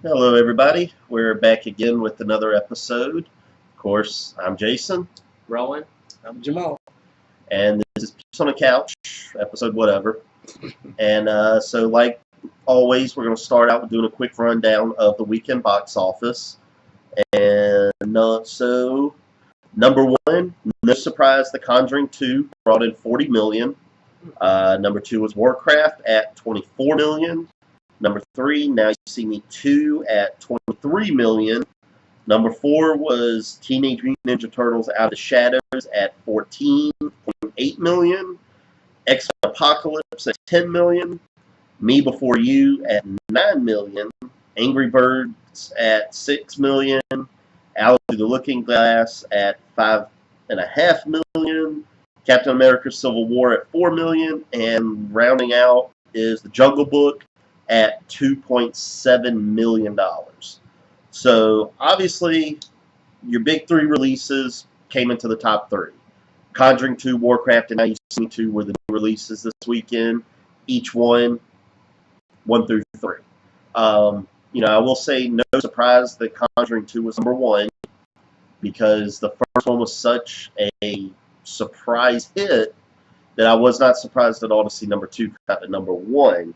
Hello, everybody. We're back again with another episode. Of course, I'm Jason. Rowan. I'm Jamal. And this is Peeps on the Couch, episode whatever. And so, like always, we're going to start out with doing a quick rundown of the weekend box office. And so, number one, no surprise, The Conjuring 2 brought in $40 million. Number two was Warcraft at $24 million. Number 3, Now You See Me 2 at $23 million. Number 4 was Teenage Mutant Ninja Turtles Out of the Shadows at $14.8 million. X-Men Apocalypse at $10 million. Me Before You at $9 million. Angry Birds at $6 million. Alice Through the Looking Glass at $5.5 million. Captain America Civil War at $4 million. And rounding out is The Jungle Book at $2.7 million. So obviously your big three releases came into the top three. Conjuring 2, Warcraft, and Now You See Me 2 were the new releases this weekend. Each one 1 through 3. I will say no surprise that Conjuring 2 was number 1 because the first one was such a surprise hit that I was not surprised at all to see number 2 cut to number 1.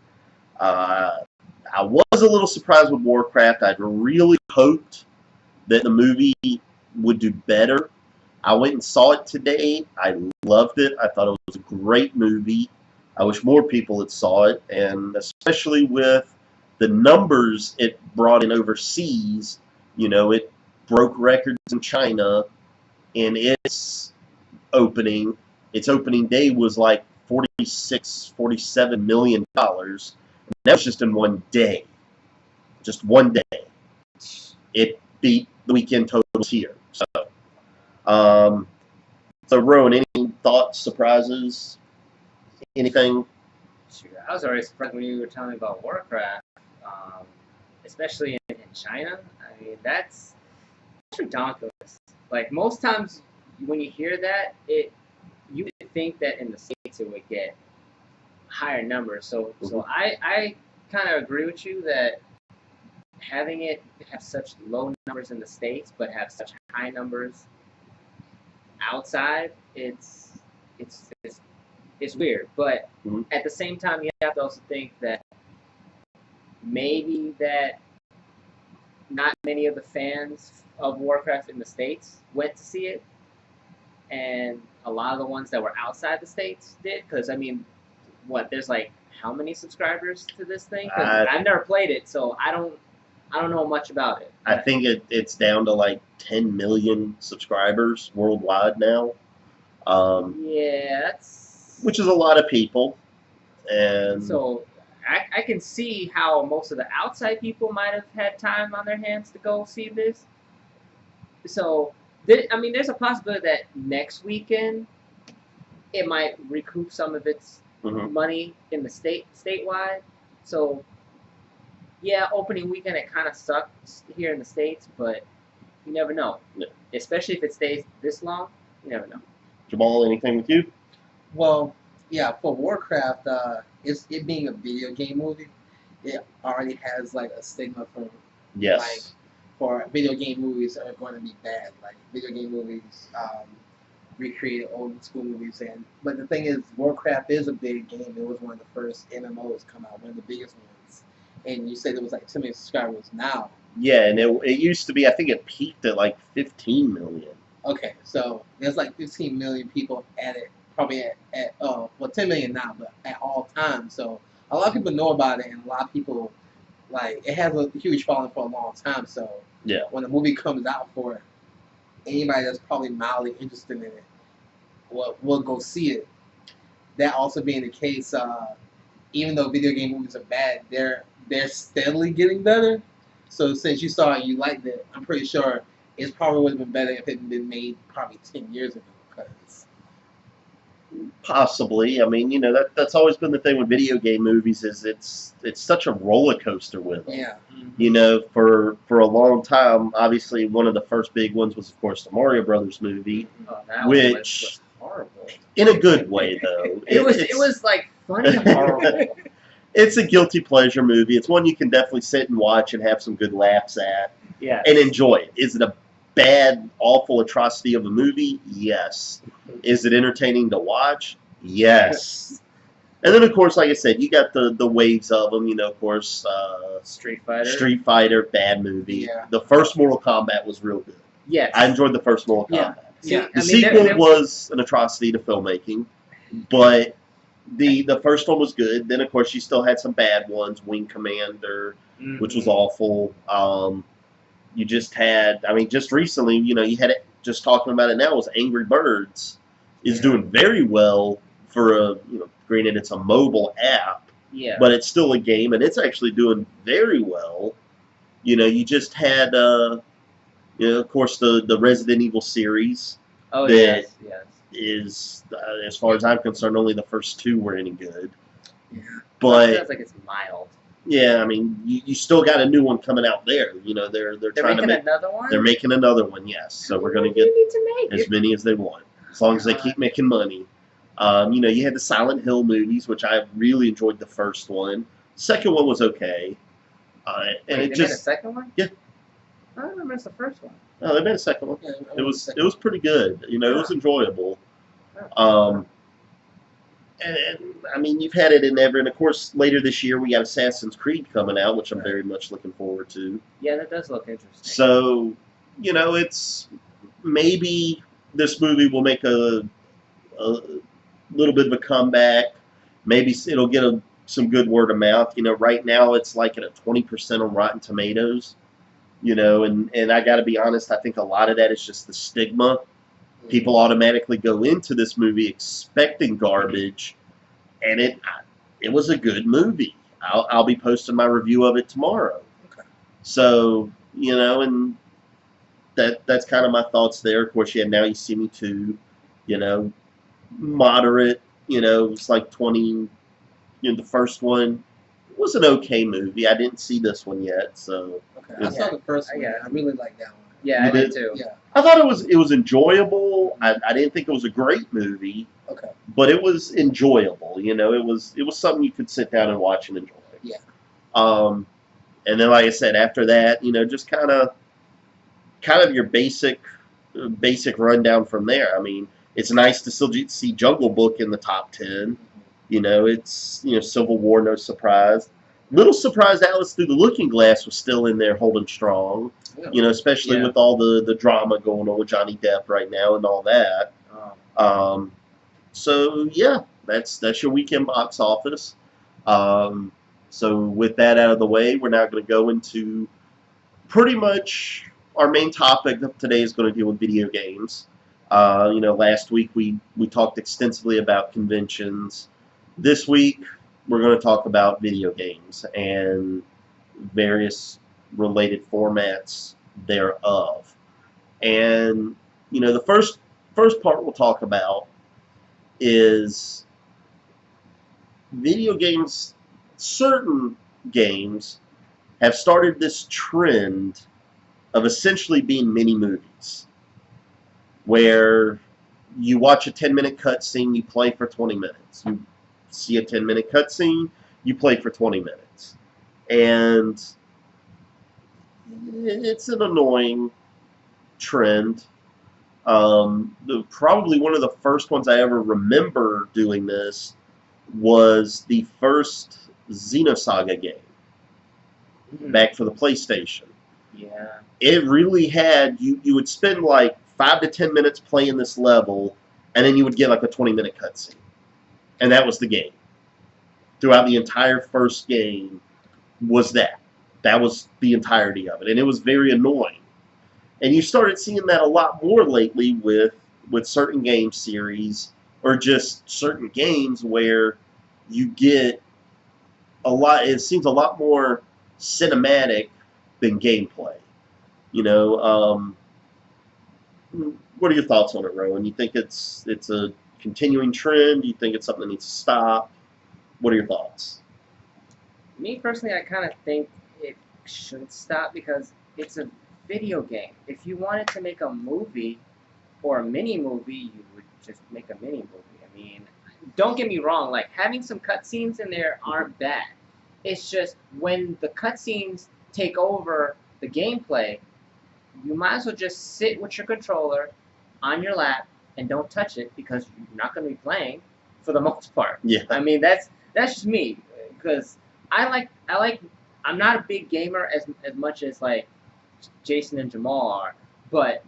I was a little surprised with Warcraft. I'd really hoped that the movie would do better. I went and saw it today. I loved it. I thought it was a great movie. I wish more people had saw it, and especially with the numbers it brought in overseas. It broke records in China, and its opening day was like $47 million. That was just in one day. Just one day. It beat the weekend totals here. So Rowan, any thoughts, surprises, anything? Sure. I was already surprised when you were telling me about Warcraft, especially in China. I mean, that's ridiculous. Like, most times when you hear that, you would think that in the States it would get higher numbers. So I kind of agree with you that having it have such low numbers in the States but have such high numbers outside, it's weird. But at the same time, you have to also think that maybe that not many of the fans of Warcraft in the States went to see it, and a lot of the ones that were outside the States did. Because, I mean, there's like how many subscribers to this thing? Because I've never played it, so I don't know much about it. I think it's down to like 10 million subscribers worldwide now. Which is a lot of people. And so I can see how most of the outside people might have had time on their hands to go see this. So, there's a possibility that next weekend it might recoup some of its money in the statewide. So, yeah, opening weekend it kind of sucks here in the States, but you never know. Yeah. Especially if it stays this long, you never know. Jamal, anything with you? Well, yeah, for Warcraft, it being a video game movie, it already has like a stigma for for video game movies are going to be bad. Like video game movies recreated old school movies, but the thing is, Warcraft is a big game. It was one of the first MMOs come out, one of the biggest ones. And you said it was like 10 million subscribers now. Yeah, and it used to be, I think it peaked at like 15 million. Okay, so there's like 15 million people at it, probably at 10 million now, but at all times. So a lot of people know about it, and a lot of people, like, it has a huge following for a long time. So yeah, when the movie comes out for it, anybody that's probably mildly interested in it will go see it. That also being the case, even though video game movies are bad, they're steadily getting better. So since you saw it, you liked it, I'm pretty sure it probably would have been better if it had been made probably 10 years ago. Cause possibly. I mean, that's always been the thing with video game movies is it's such a roller coaster with them. Yeah. For a long time, obviously one of the first big ones was, of course, the Mario Brothers movie, which was horrible. in a good way though. It was like funny horrible. it's a guilty pleasure movie. It's one you can definitely sit and watch and have some good laughs at Yeah. and enjoy it. Is it a bad, awful atrocity of a movie? Yes. Is it entertaining to watch? Yes. And then, of course, like I said, you got the waves of them. You know, of course, Street Fighter. Street Fighter, bad movie. Yeah. The first Mortal Kombat was real good. Yes. I enjoyed the first Mortal Yeah. Kombat. Yeah. The sequel was an atrocity to filmmaking, but the first one was good. Then, of course, you still had some bad ones. Wing Commander, which was awful. You just had, I mean, just recently, you know, you had it, just talking about it now, was Angry Birds is doing very well for a, you know, granted it's a mobile app, but it's still a game, and it's actually doing very well. You know, you just had, you know, of course, the Resident Evil series. Oh, that yes. is, as far as I'm concerned, only the first two were any good. Yeah. But it feels like it's mild. yeah, I mean, you still got a new one coming out there. You know, they're trying to make another one. They're making another one, yes. So we're going to get as many as they want, as long as they keep making money. You know, you had the Silent Hill movies, which I really enjoyed the first one. Second one was okay. And Wait, it they just made a second one? Yeah. I don't remember the first one. Oh, they made a second one. Yeah, It was pretty good. You know, it was enjoyable. And I mean, you've had it in every, and of course, later this year we got Assassin's Creed coming out, which I'm very much looking forward to. Yeah, that does look interesting. So, you know, it's maybe this movie will make a little bit of a comeback. Maybe it'll get some good word of mouth. You know, right now it's like at a 20% on Rotten Tomatoes. You know, and I got to be honest, I think a lot of that is just the stigma. People automatically go into this movie expecting garbage, and it was a good movie. I'll be posting my review of it tomorrow. Okay. So, you know, and that's kind of my thoughts there. Of course, you had Now You See Me Too, you know, moderate, you know, it's like 20, you know, the first one was an okay movie. I didn't see this one yet, so. Okay. I saw the first one. Yeah. I really liked that one. Yeah, I did too. Yeah. I thought it was enjoyable. I didn't think it was a great movie. Okay. But it was enjoyable. You know, it was something you could sit down and watch and enjoy. Yeah. And then, like I said, after that, you know, just kind of your basic rundown from there. I mean, it's nice to still see Jungle Book in the top 10. You know, it's, you know, Civil War, no surprise. Little surprised Alice Through the Looking Glass was still in there holding strong. Yeah. You know, especially with all the drama going on with Johnny Depp right now and all that. So yeah, that's your weekend box office. So with that out of the way, we're now going to go into pretty much our main topic of today is going to deal with video games. You know, last week we talked extensively about conventions. This week we're going to talk about video games and various related formats thereof. And you know, the first part we'll talk about is video games. Certain games have started this trend of essentially being mini movies, where you watch a 10-minute cutscene, you play for 20 minutes. You see a 10-minute cutscene, you play for 20 minutes. And it's an annoying trend. Probably one of the first ones I ever remember doing this was the first Xenosaga game back for the PlayStation. Yeah. It really had, you would spend like 5 to 10 minutes playing this level, and then you would get like a 20-minute cutscene. And that was the game. Throughout the entire first game was that. That was the entirety of it. And it was very annoying. And you started seeing that a lot more lately with certain game series, or just certain games where you get a lot, it seems a lot more cinematic than gameplay. You know, what are your thoughts on it, Rowan? You think it's a continuing trend? You think it's something that needs to stop? What are your thoughts? Me personally, I kind of think it should stop because it's a video game. If you wanted to make a movie or a mini movie, you would just make a mini movie. I mean, don't get me wrong, like having some cutscenes in there aren't bad. It's just when the cutscenes take over the gameplay, you might as well just sit with your controller on your lap and don't touch it because you're not going to be playing for the most part. Yeah. I mean, that's just me because I'm not a big gamer as much as like Jason and Jamal are, but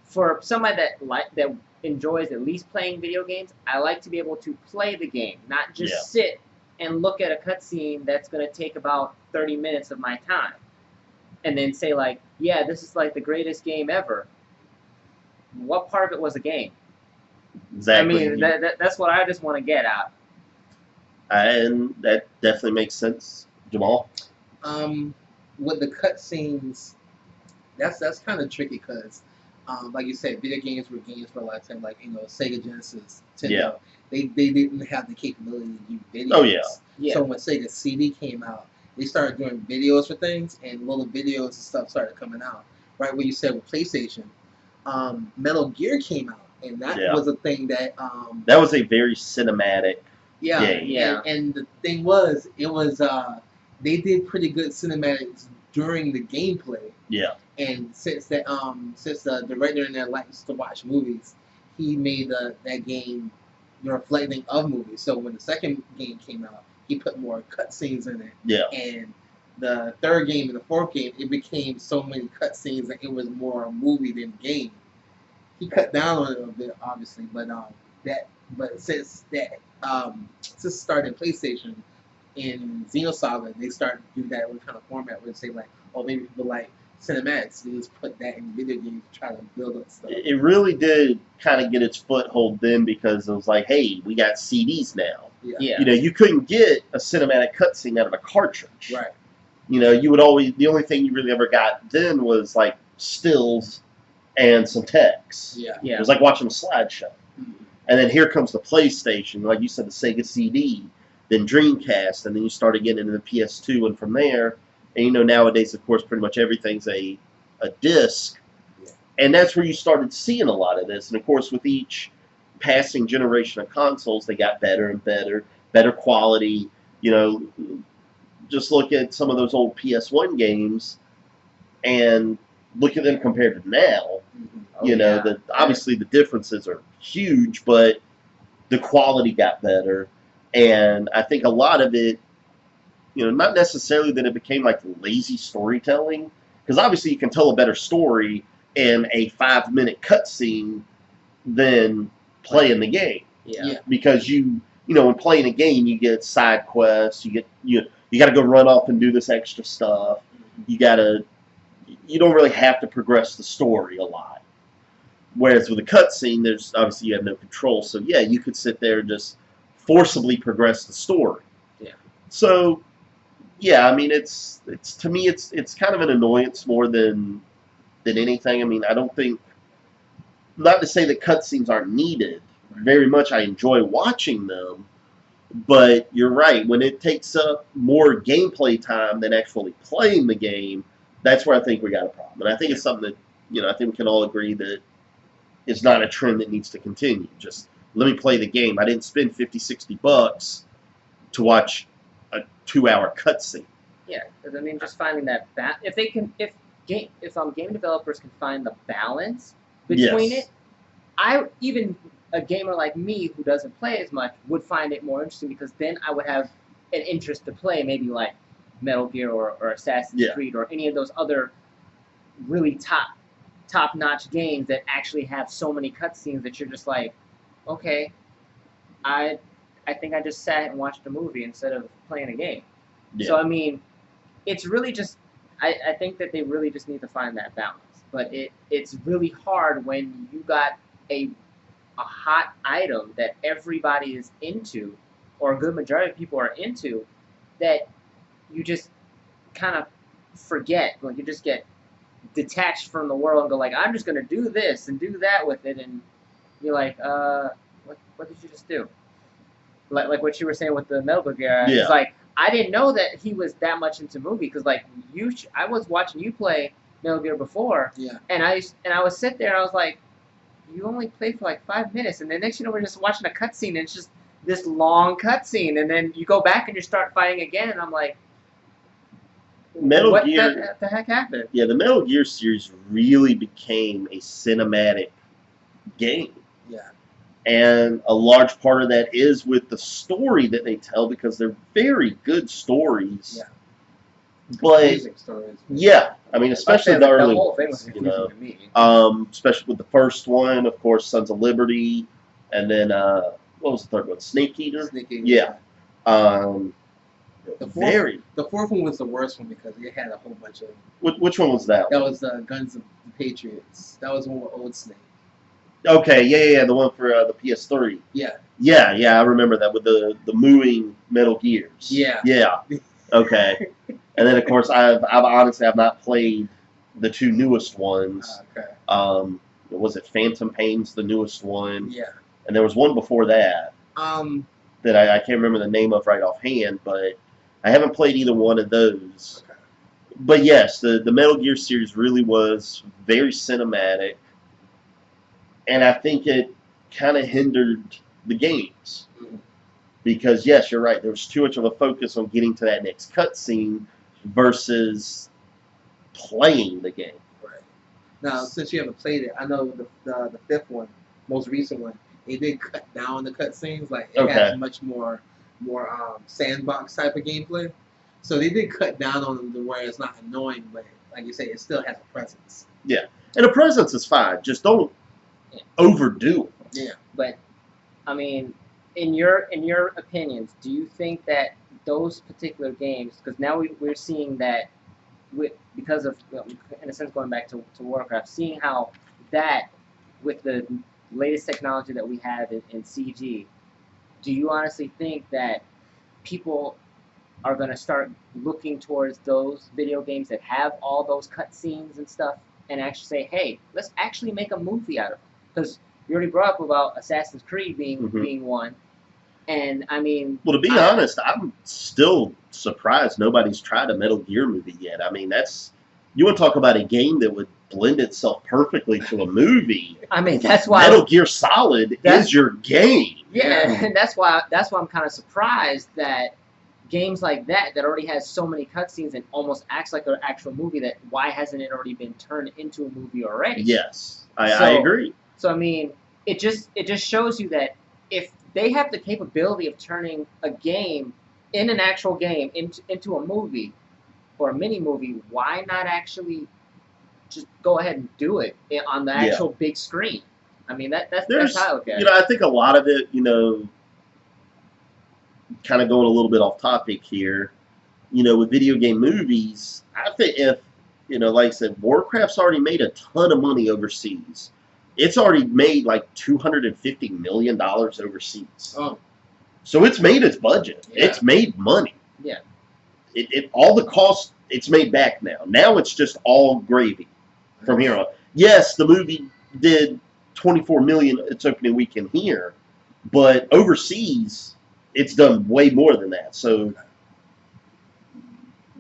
for somebody that enjoys at least playing video games, I like to be able to play the game, not just sit and look at a cutscene that's going to take about 30 minutes of my time, and then say like, yeah, this is like the greatest game ever. What part of it was a game? Exactly. I mean, that's what I just want to get at. And that definitely makes sense, Jamal. With the cutscenes, that's kind of tricky because, like you said, video games were games for a lot of time. Like Sega Genesis, Nintendo, they didn't have the capability to do videos. Oh yeah. So when Sega CD came out, they started doing videos for things, and little videos and stuff started coming out. Right, what you said with PlayStation, Metal Gear came out, and that was a thing that that was a very cinematic game. Yeah. And the thing was, they did pretty good cinematics during the gameplay. Yeah. And since the director in there likes to watch movies, he made that game reflecting of movies. So when the second game came out, he put more cutscenes in it. Yeah. And the third game and the fourth game, it became so many cutscenes that it was more a movie than game. He cut down on it a bit, obviously, but since starting PlayStation in Xenosaga, they started to do that kind of format where they say like, oh, maybe people like cinematics. They just put that in video games to try to build up stuff. It really did kind of get its foothold then because it was like, hey, we got CDs now. Yeah. You couldn't get a cinematic cutscene out of a cartridge. Right. You would always, the only thing you really ever got then was like stills and some text. Yeah. It was like watching a slideshow. Mm-hmm. And then here comes the PlayStation, like you said, the Sega CD, then Dreamcast, and then you started getting into the PS2, and from there, and nowadays, of course, pretty much everything's a disc, and that's where you started seeing a lot of this. And of course, with each passing generation of consoles, they got better and better quality. Just look at some of those old PS1 games, and look at them compared to now. Mm-hmm. Obviously the differences are huge, but the quality got better, and I think a lot of it, not necessarily that it became like lazy storytelling, because obviously you can tell a better story in a 5-minute cutscene than playing the game. Yeah. Because when playing a game, you get side quests, you got to go run off and do this extra stuff. You don't really have to progress the story a lot. Whereas with a cutscene, there's obviously you have no control. So yeah, you could sit there and just forcibly progress the story. Yeah. So yeah, I mean it's to me it's kind of an annoyance more than anything. I mean, I don't think, not to say that cutscenes aren't needed. Very much I enjoy watching them, but you're right, when it takes up more gameplay time than actually playing the game, that's where I think we got a problem. And I think it's something that I think we can all agree that it's not a trend that needs to continue. Just let me play the game. I didn't spend $50-$60 to watch a 2-hour cutscene. Yeah, because I mean, just finding that if game developers can find the balance between it, even a gamer like me who doesn't play as much would find it more interesting, because then I would have an interest to play maybe like Metal Gear or Assassin's Creed or any of those other really top-notch games that actually have so many cutscenes that you're just like, okay, I think I just sat and watched a movie instead of playing a game. Yeah. So I mean, it's really just I think that they really just need to find that balance. But it's really hard when you got a hot item that everybody is into, or a good majority of people are into, that you just kind of forget. Like, you just get detached from the world and go like, I'm just gonna do this and do that with it, and you're like, what did you just do? Like what you were saying with the Metal Gear. Yeah. It's like, I didn't know that he was that much into movie, because like I was watching you play Metal Gear before, and I would sit there and I was like, you only played for like 5 minutes, and the next we're just watching a cutscene, and it's just this long cutscene, and then you go back and you start fighting again, and I'm like, Metal Gear. What the heck happened? Yeah, the Metal Gear series really became a cinematic game. Yeah. And a large part of that is with the story that they tell, because they're very good stories. Yeah. But Amazing stories. yeah, I mean, especially the early whole thing ones, was you know. confusing to me. Especially with the first one, of course, Sons of Liberty, and then what was the third one? Snake Eater. Snake Eater. Yeah. The fourth one was the worst one because it had a whole bunch of. Which one was that? That was Guns of the Patriots. That was one with Old Snake. Okay, yeah, the one for the PS3. Yeah. Yeah, I remember that with the mooing Metal Gears. Yeah. Yeah. Okay. And then of course I've honestly not played the two newest ones. Okay. Was it Phantom Pain's the newest one? Yeah. And there was one before that. That I can't remember the name of right offhand, but I haven't played either one of those. Okay. But yes, the Metal Gear series really was very cinematic, and I think it kind of hindered the games. Mm-hmm. Because yes, you're right, there was too much of a focus on getting to that next cutscene versus playing the game. Right. Now, since you haven't played it, I know the fifth one, most recent one, they did cut down the cutscenes. Like it has much more sandbox type of gameplay. So they did cut down on them to where it's not annoying, but like you say, it still has a presence. Yeah, and a presence is fine. Just don't overdo it. Yeah. But I mean, in your opinions, do you think that those particular games, because now we're seeing that because of, in a sense, going back to Warcraft, seeing how that with the latest technology that we have in CG, do you honestly think that people are going to start looking towards those video games that have all those cutscenes and stuff and actually say, hey, let's actually make a movie out of it? Because you already brought up about Assassin's Creed being one. And, I mean... Well, to be honest, I'm still surprised nobody's tried a Metal Gear movie yet. I mean, that's... You want to talk about a game that would blend itself perfectly to a movie. I mean, that's why... Metal Gear Solid is your game. Yeah, and that's why I'm kind of surprised that games like that already has so many cutscenes and almost acts like an actual movie, that why hasn't it already been turned into a movie already? Yes, I agree. So, I mean, it just shows you that if they have the capability of turning a game, in an actual game, into a movie or a mini movie, why not actually just go ahead and do it on the actual big screen? I mean, that's how I look at it. I think a lot of it, kind of going a little bit off topic here, with video game movies, I think if, like I said, Warcraft's already made a ton of money overseas. It's already made like $250 million overseas. Oh. So it's made its budget. Yeah. It's made money. Yeah. It all the costs, it's made back now. Now it's just all gravy from here on. Yes, the movie did $24 million its opening weekend here, but overseas it's done way more than that. So,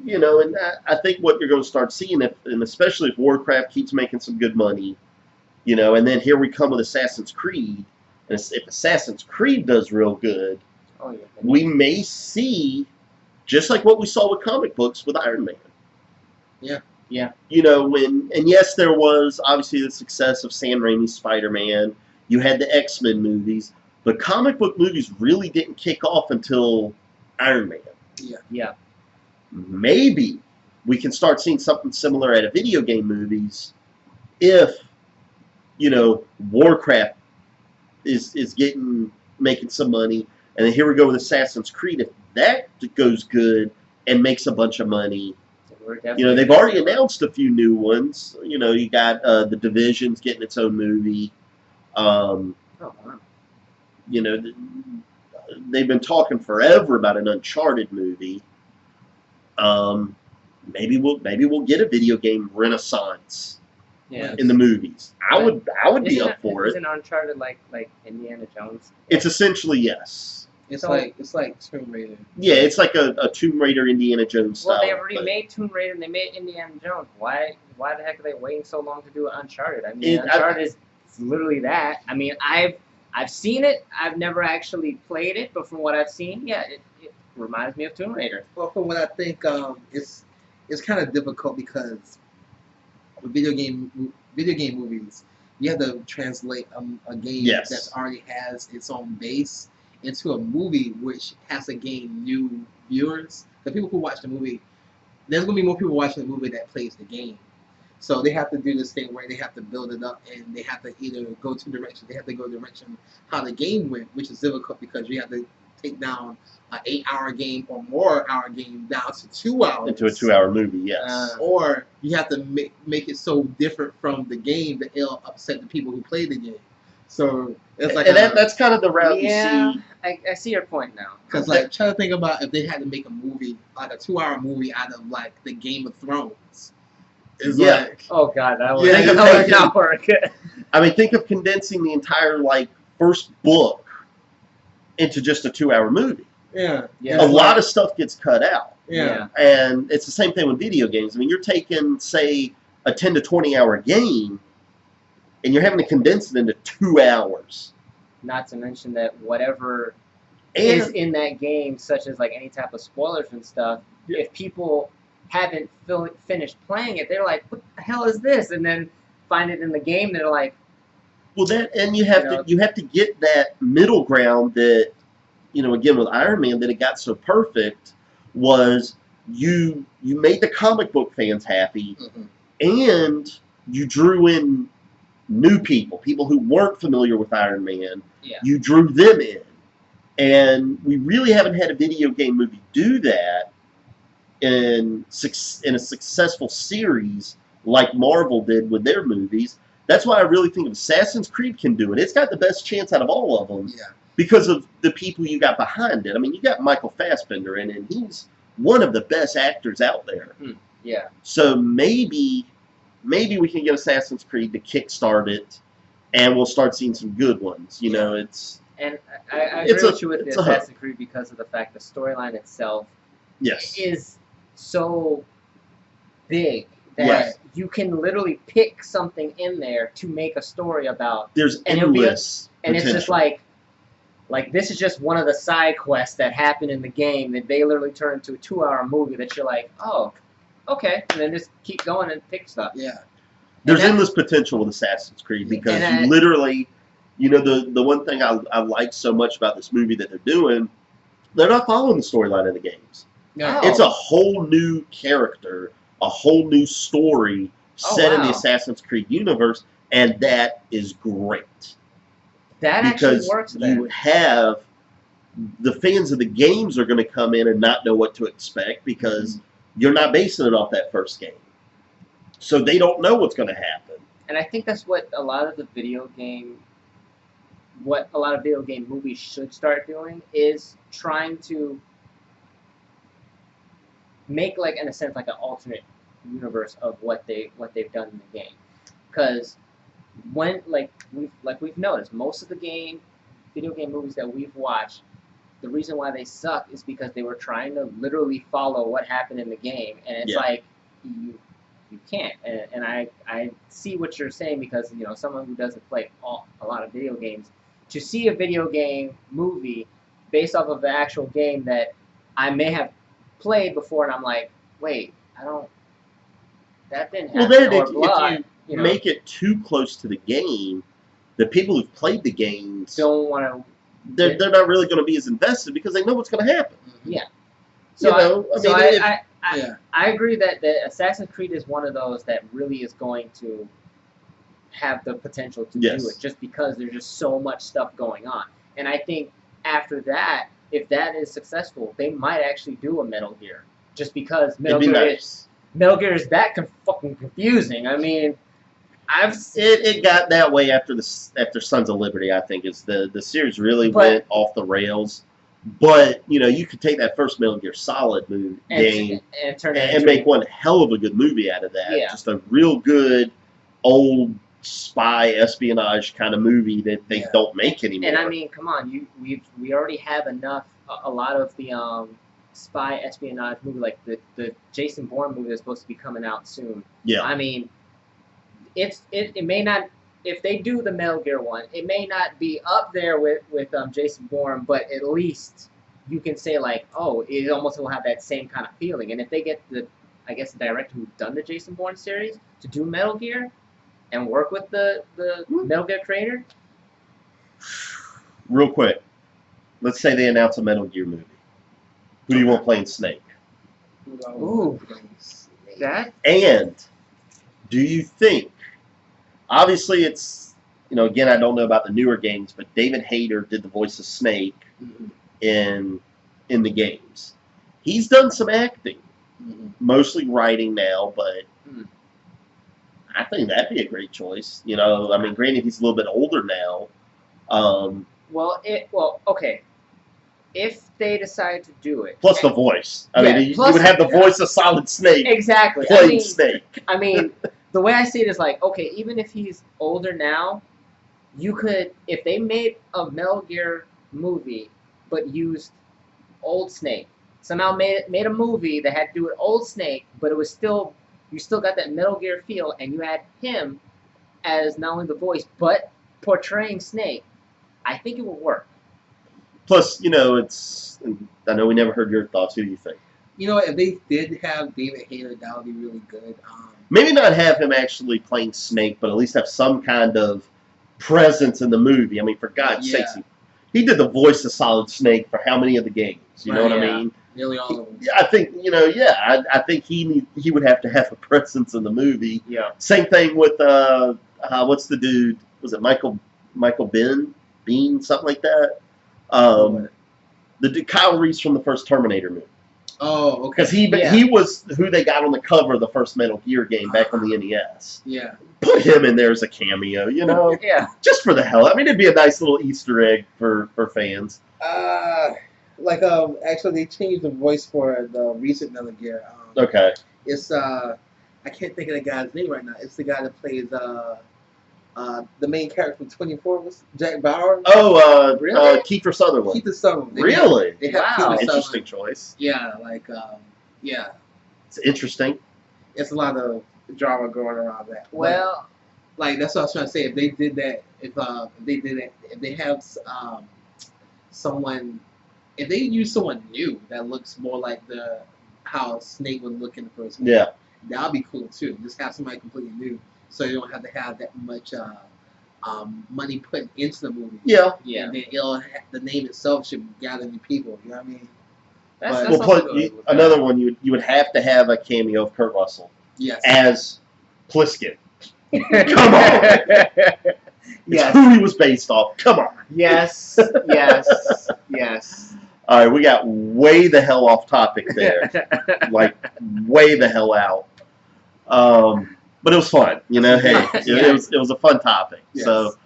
and I think what you're going to start seeing, and especially if Warcraft keeps making some good money, and then here we come with Assassin's Creed, and if Assassin's Creed does real good, we may see, just like what we saw with comic books with Iron Man. Yeah. Yeah. And yes, there was obviously the success of Sam Raimi's Spider-Man. You had the X-Men movies, but comic book movies really didn't kick off until Iron Man. Yeah. Yeah. Maybe we can start seeing something similar at a video game movies if, Warcraft is making some money, and then here we go with Assassin's Creed. If that goes good and makes a bunch of money, they've already announced a few new ones. You got The Division's getting its own movie. They've been talking forever about an Uncharted movie. Maybe we'll get a video game renaissance in the movies. I would be up for it. Isn't Uncharted like Indiana Jones? It's essentially yes. It's like Tomb Raider. Yeah, it's like a Tomb Raider Indiana Jones style. Well, they already made Tomb Raider and they made Indiana Jones. Why the heck are they waiting so long to do Uncharted? I mean, Uncharted is literally that. I mean, I've seen it. I've never actually played it, but from what I've seen, yeah, it reminds me of Tomb Raider. Well, from what I think, it's kind of difficult because with video game movies, you have to translate a game that already has its own base into a movie which has to gain new viewers. The people who watch the movie, there's gonna be more people watching the movie that plays the game. So they have to do this thing where they have to build it up, and they have to either go two directions. They have to go direction how the game went, which is difficult because you have to take down an 8-hour game or more hour game down to 2 hours. Into a 2-hour movie, yes. Or you have to make it so different from the game that it'll upset the people who play the game. So it's like that's kind of the route you see. I see your point now. Because like try to think about if they had to make a movie, like a 2-hour movie out of like the Game of Thrones. Like, oh god, that would not work. I mean, think of condensing the entire like first book into just a 2-hour movie. Yeah. A lot of stuff gets cut out. Yeah. And it's the same thing with video games. I mean, you're taking, say, a 10 to 20-hour game, and you're having to condense it into 2 hours. Not to mention that whatever is in that game, such as like any type of spoilers and stuff, if people haven't finished playing it, they're like, "What the hell is this?" And then find it in the game, they're like, "Well, that." And you have to get that middle ground that, again with Iron Man, that it got so perfect was you made the comic book fans happy, and you drew in new people who weren't familiar with Iron Man. Yeah. You drew them in, and we really haven't had a video game movie do that in a successful series like Marvel did with their movies. That's why I really think Assassin's Creed can do it. It's got the best chance out of all of them because of the people you got behind it. I mean, you got Michael Fassbender in it, and he's one of the best actors out there. Yeah. So maybe we can get Assassin's Creed to kickstart it, and we'll start seeing some good ones. It's... And I agree with you with the Assassin's Creed because of the fact the storyline itself is so big that you can literally pick something in there to make a story about. There's endless and it's just like this is just one of the side quests that happen in the game that they literally turn into a 2-hour movie that you're like, oh, okay, and then just keep going and pick stuff. Yeah. There's endless potential with Assassin's Creed because you literally, the one thing I like so much about this movie that they're doing, they're not following the storyline of the games. No. It's a whole new character, a whole new story set in the Assassin's Creed universe, and that is great. That actually works then. You have the fans of the games are going to come in and not know what to expect because you're not basing it off that first game. So they don't know what's going to happen. And I think that's what a lot of video game movies should start doing is trying to make in a sense an alternate universe of what they've done in the game. Because when we've noticed most of the video game movies that we've watched, the reason why they suck is because they were trying to literally follow what happened in the game, and it's like you can't. And I see what you're saying because someone who doesn't play a lot of video games, to see a video game movie based off of the actual game that I may have played before, and I'm like, wait, that didn't happen. Well, if you make it too close to the game, the people who've played the games don't want to. They're not really going to be as invested because they know what's going to happen. Yeah. So I agree that Assassin's Creed is one of those that really is going to have the potential to do it just because there's just so much stuff going on. And I think after that, if that is successful, they might actually do a Metal Gear just because Metal Gear is that fucking confusing. I mean, it got that way after Sons of Liberty. I think is the series really went off the rails. But you could take that first Metal Gear Solid game and make one hell of a good movie out of that. Yeah. Just a real good old spy espionage kind of movie that they don't make anymore. And I mean, come on, we already have enough. A lot of the spy espionage movie, like the Jason Bourne movie, is supposed to be coming out soon. Yeah. I mean, it may not if they do the Metal Gear one, it may not be up there with Jason Bourne, but at least you can say like, oh, it almost will have that same kind of feeling. And if they get the, I guess, the director who's done the Jason Bourne series to do Metal Gear and work with the Metal Gear creator. Real quick, let's say they announce a Metal Gear movie. Who do you want playing Snake? Ooh, that. And do you think? Obviously, it's, again, I don't know about the newer games, but David Hayter did the voice of Snake in the games. He's done some acting, mostly writing now, but I think that'd be a great choice. I mean, granted, he's a little bit older now. Okay. If they decide to do it, plus the voice. I mean, you would have the voice of Solid Snake. Exactly. Playing Snake. I mean, the way I see it is like, okay, even if he's older now, you could, if they made a Metal Gear movie but used old Snake, somehow made a movie that had to do with old Snake, but it was still, you still got that Metal Gear feel, and you had him as not only the voice but portraying Snake, I think it would work. Plus, it's, I know we never heard your thoughts. Who do you think? If they did have David Hayter, that would be really good. Maybe not have him actually playing Snake, but at least have some kind of presence in the movie. I mean, for God's sakes, he did the voice of Solid Snake for how many of the games? You know what I mean? Nearly all of them. I think, I think he would have to have a presence in the movie. Yeah. Same thing with, what's the dude? Was it Michael Bean, something like that? The dude, Kyle Reese from the first Terminator movie. Oh, okay. Because he was who they got on the cover of the first Metal Gear game back on the NES. Yeah. Put him in there as a cameo, Yeah. Just for the hell. I mean, it'd be a nice little Easter egg for fans. Actually, they changed the voice for the recent Metal Gear. Okay. It's I can't think of the guy's name right now. It's the guy that plays the main character from 24 was Jack Bauer. Oh, really? Kiefer Sutherland. Kiefer Sutherland. Really? They have Wow. Interesting choice. Yeah, yeah. It's interesting. It's a lot of drama going around that. Well, that's what I was trying to say. If they did that, if they have someone, if they use someone new that looks more like how Snake would look in the first movie, that would be cool too. Just have somebody completely new, so you don't have to have that much money put into the movie. Yeah. And then the name itself should gather new people. You know what I mean? That's another one, you would have to have a cameo of Kurt Russell. Yes. As Pliskin. Come on. It's who he was based off. Come on. Yes. All right, we got way the hell off topic there. Like, way the hell out. But it was fun. Hey, it was a fun topic. Yes. So,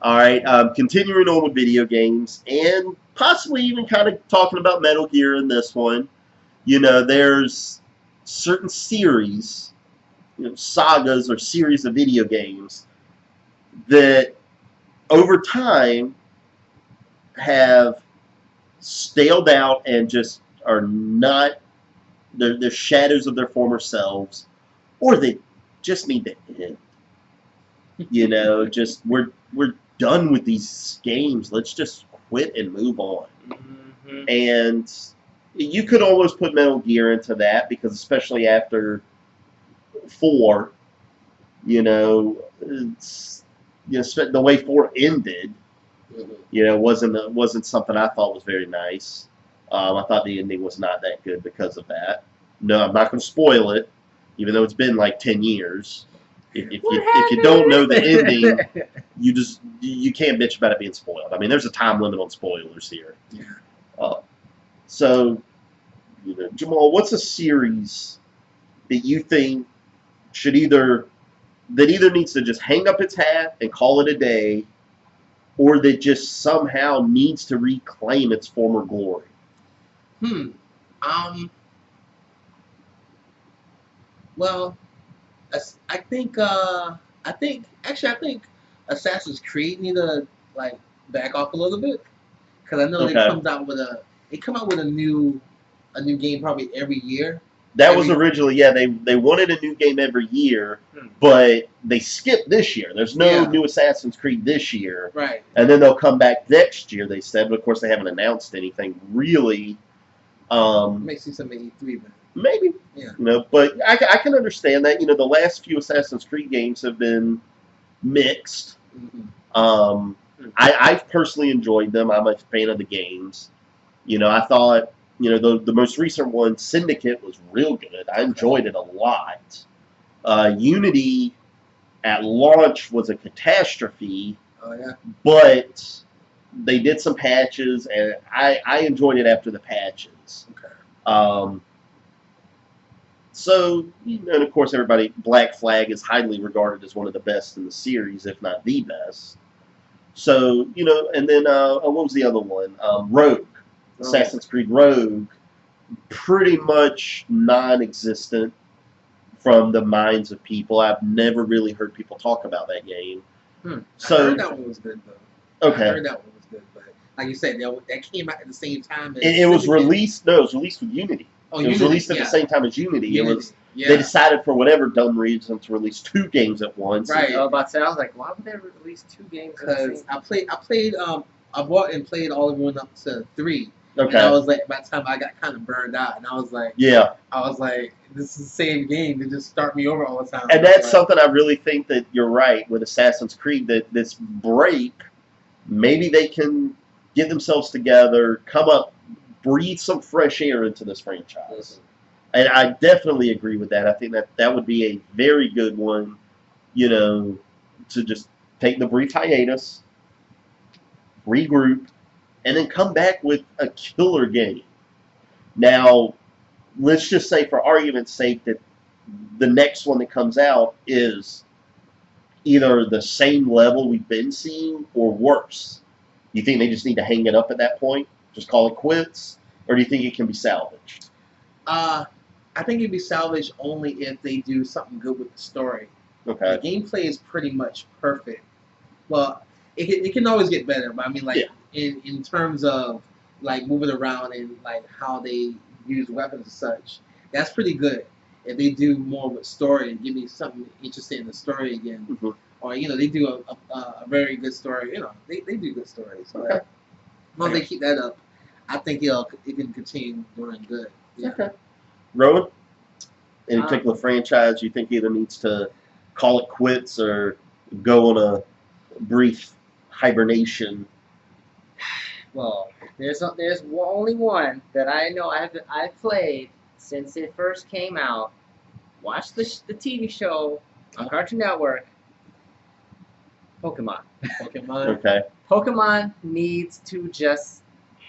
all right, continuing on with video games and possibly even kind of talking about Metal Gear in this one. There's certain series, sagas or series of video games that over time have staled out and just are not, they're shadows of their former selves, or they just need to end. Just we're done with these games. Let's just quit and move on. And you could almost put Metal Gear into that, because especially after 4, it's, the way 4 ended, wasn't something I thought was very nice. I thought the ending was not that good because of that. No, I'm not going to spoil it, even though it's been like 10 years. If you don't know the ending, you can't bitch about it being spoiled. I mean, there's a time limit on spoilers here. Yeah. So, Jamal, what's a series that you think either needs to just hang up its hat and call it a day, or that just somehow needs to reclaim its former glory? Well, I think Assassin's Creed need to back off a little bit, because I know they come out with a new game probably every year. That was originally, yeah, they wanted a new game every year, but they skipped this year. There's no new Assassin's Creed this year. Right. And then they'll come back next year, they said, but of course they haven't announced anything really. Makes you something E3 then. Maybe. Yeah. You know, but I can understand that. You know, the last few Assassin's Creed games have been mixed. I've personally enjoyed them. I'm a fan of the games. You know, I thought, you know, the most recent one, Syndicate, was real good. I enjoyed it a lot. Unity at launch was a catastrophe. Oh, yeah. But they did some patches, and I enjoyed it after the patches. Okay. So, and of course, everybody, Black Flag is highly regarded as one of the best in the series, if not the best. So, you know, and then, what was the other one? Rogue. Assassin's Creed Rogue. Pretty much non-existent from the minds of people. I've never really heard people talk about that game. So, I heard that one was good, though. Okay. I heard that one was good, but like you said, that came out at the same time as it was released. No, it was released with Unity. Oh, it was released at the same time as Unity. It was. Yeah. They decided for whatever dumb reason to release 2 games at once. Right. I was like, why would they release 2 games? Because I bought and played all of one up to 3. Okay. And I was like, by the time I got kind of burned out, and I was like, this is the same game. They just start me over all the time. And that's something I really think that you're right with Assassin's Creed. That this break, maybe they can get themselves together, come up, breathe some fresh air into this franchise. And I definitely agree with that. I think that would be a very good one, you know, to just take the brief hiatus, regroup, and then come back with a killer game. Now, let's just say for argument's sake that the next one that comes out is either the same level we've been seeing or worse. You think they just need to hang it up at that point? Just call it quits? Or do you think it can be salvaged? I think it'd be salvaged only if they do something good with the story. Okay. The gameplay is pretty much perfect. Well, it can always get better, but I mean, like, in terms of, like, moving around and, like, how they use weapons and such, that's pretty good. If they do more with story and give me something interesting in the story again, or, you know, they do a very good story, you know, they do good stories. So as long as they keep that up, I think it can continue doing good. Yeah. Okay. Rowan? Any particular franchise you think either needs to call it quits or go on a brief hibernation? Well, there's only one that I know I've played since it first came out. Watched the TV show on Cartoon Network. Pokemon. Okay. Pokemon needs to just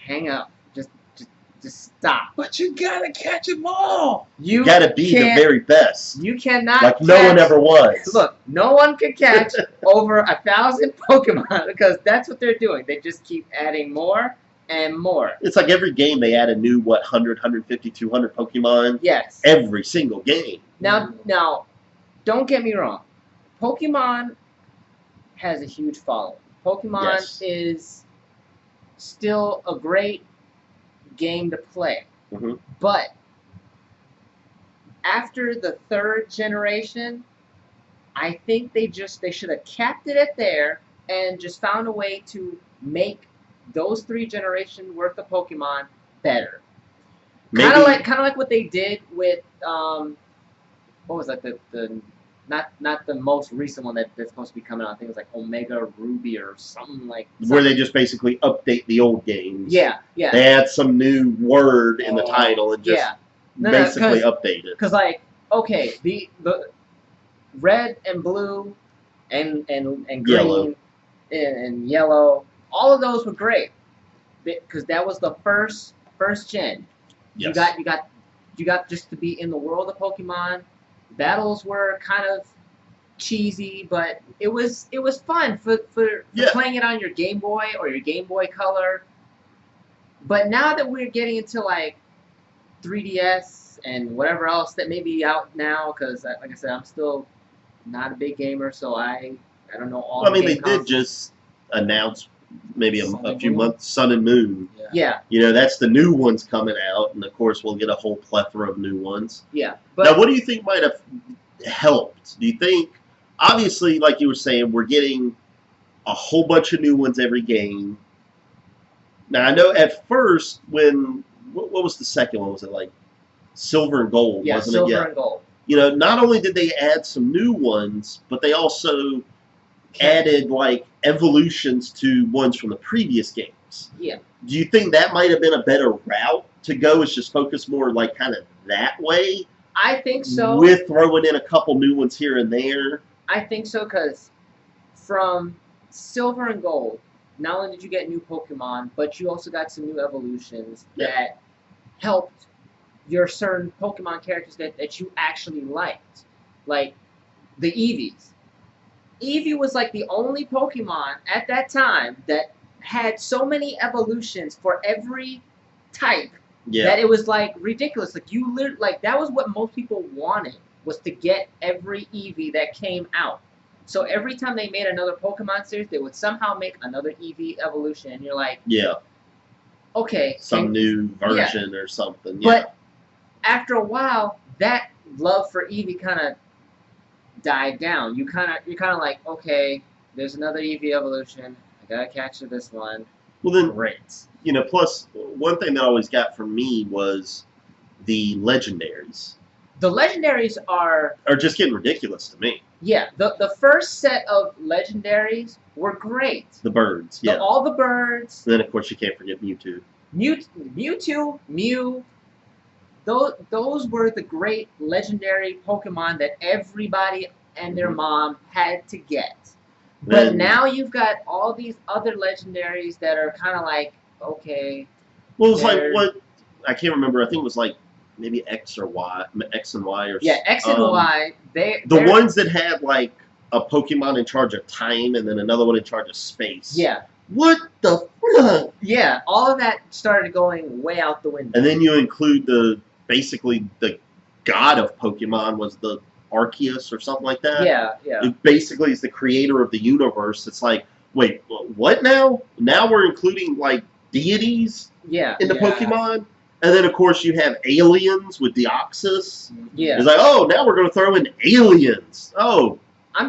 hang up. Just stop. But you gotta catch them all. You gotta be the very best. You cannot. Like no one ever was. Look, no one can catch over 1,000 Pokemon because that's what they're doing. They just keep adding more and more. It's like every game they add a new 100, 150, 200 Pokemon. Yes. Every single game. Now, don't get me wrong. Pokemon has a huge following. Pokemon is still a great game to play. But after the 3rd generation, I think they should have capped it at there and just found a way to make those 3 generations worth of Pokemon better. Kind of like what they did with what was that, the not the most recent one that's supposed to be coming out. I think it was like Omega Ruby or something like that. Where they just basically update the old games. Yeah. They add some new word in the title and just basically update it. Because, like, okay, the red and blue and green and yellow, all of those were great. Because that was the first gen. Yes. You got just to be in the world of Pokemon. Battles were kind of cheesy, but it was fun for playing it on your Game Boy or your Game Boy Color. But now that we're getting into like 3DS and whatever else that may be out now, because like I said, I'm still not a big gamer, so I don't know all. Well, I mean, they did just announce maybe Sun a and few Moon? months, Sun and Moon. Yeah, You know, that's the new ones coming out, and of course we'll get a whole plethora of new ones. yeah. Now, But what do you think might have helped? Do you think, obviously, like you were saying, we're getting a whole bunch of new ones every game. Now, I know at first when, what was the second one? Was it like Silver and Gold, yeah, wasn't silver it? Yeah. and gold. You know, not only did they add some new ones, but they also added like evolutions to ones from the previous games. Yeah. Do you think that might have been a better route to go? Is just focus more like kind of that way? I think so. With throwing in a couple new ones here and there. I think so because from silver and gold, not only did you get new Pokemon, but you also got some new evolutions that helped your certain Pokemon characters that you actually liked. Like the Eevees. Eevee was like the only Pokemon at that time that had so many evolutions for every type that it was like ridiculous. Like you literally, like that was what most people wanted, was to get every Eevee that came out. So every time they made another Pokemon series, they would somehow make another Eevee evolution, and you're like, okay, some new version or something. Yeah. But after a while, that love for Eevee kind of died down. You're kind of like, okay, there's another Eevee evolution. I gotta capture this one. Well then, great. You know, plus one thing that always got from me was the legendaries. The legendaries are just getting ridiculous to me. Yeah, the first set of legendaries were great. The birds, yeah. All the birds. And then of course you can't forget Mewtwo. Mewtwo, Mew. Those were the great legendary Pokemon that everybody and their mom had to get. But now you've got all these other legendaries that are kind of like, okay. Well, it was like what I can't remember. I think it was like maybe X or Y, X and Y or yeah, X and Y. The ones that had like a Pokemon in charge of time and then another one in charge of space. Yeah. What the fuck? Yeah, all of that started going way out the window. And then you include basically the god of Pokemon was the Arceus or something like that. Yeah, yeah. It basically is the creator of the universe. It's like, wait, what now? Now we're including like deities in the Pokemon? And then, of course, you have aliens with Deoxys. Yeah. It's like, oh, now we're going to throw in aliens. Oh,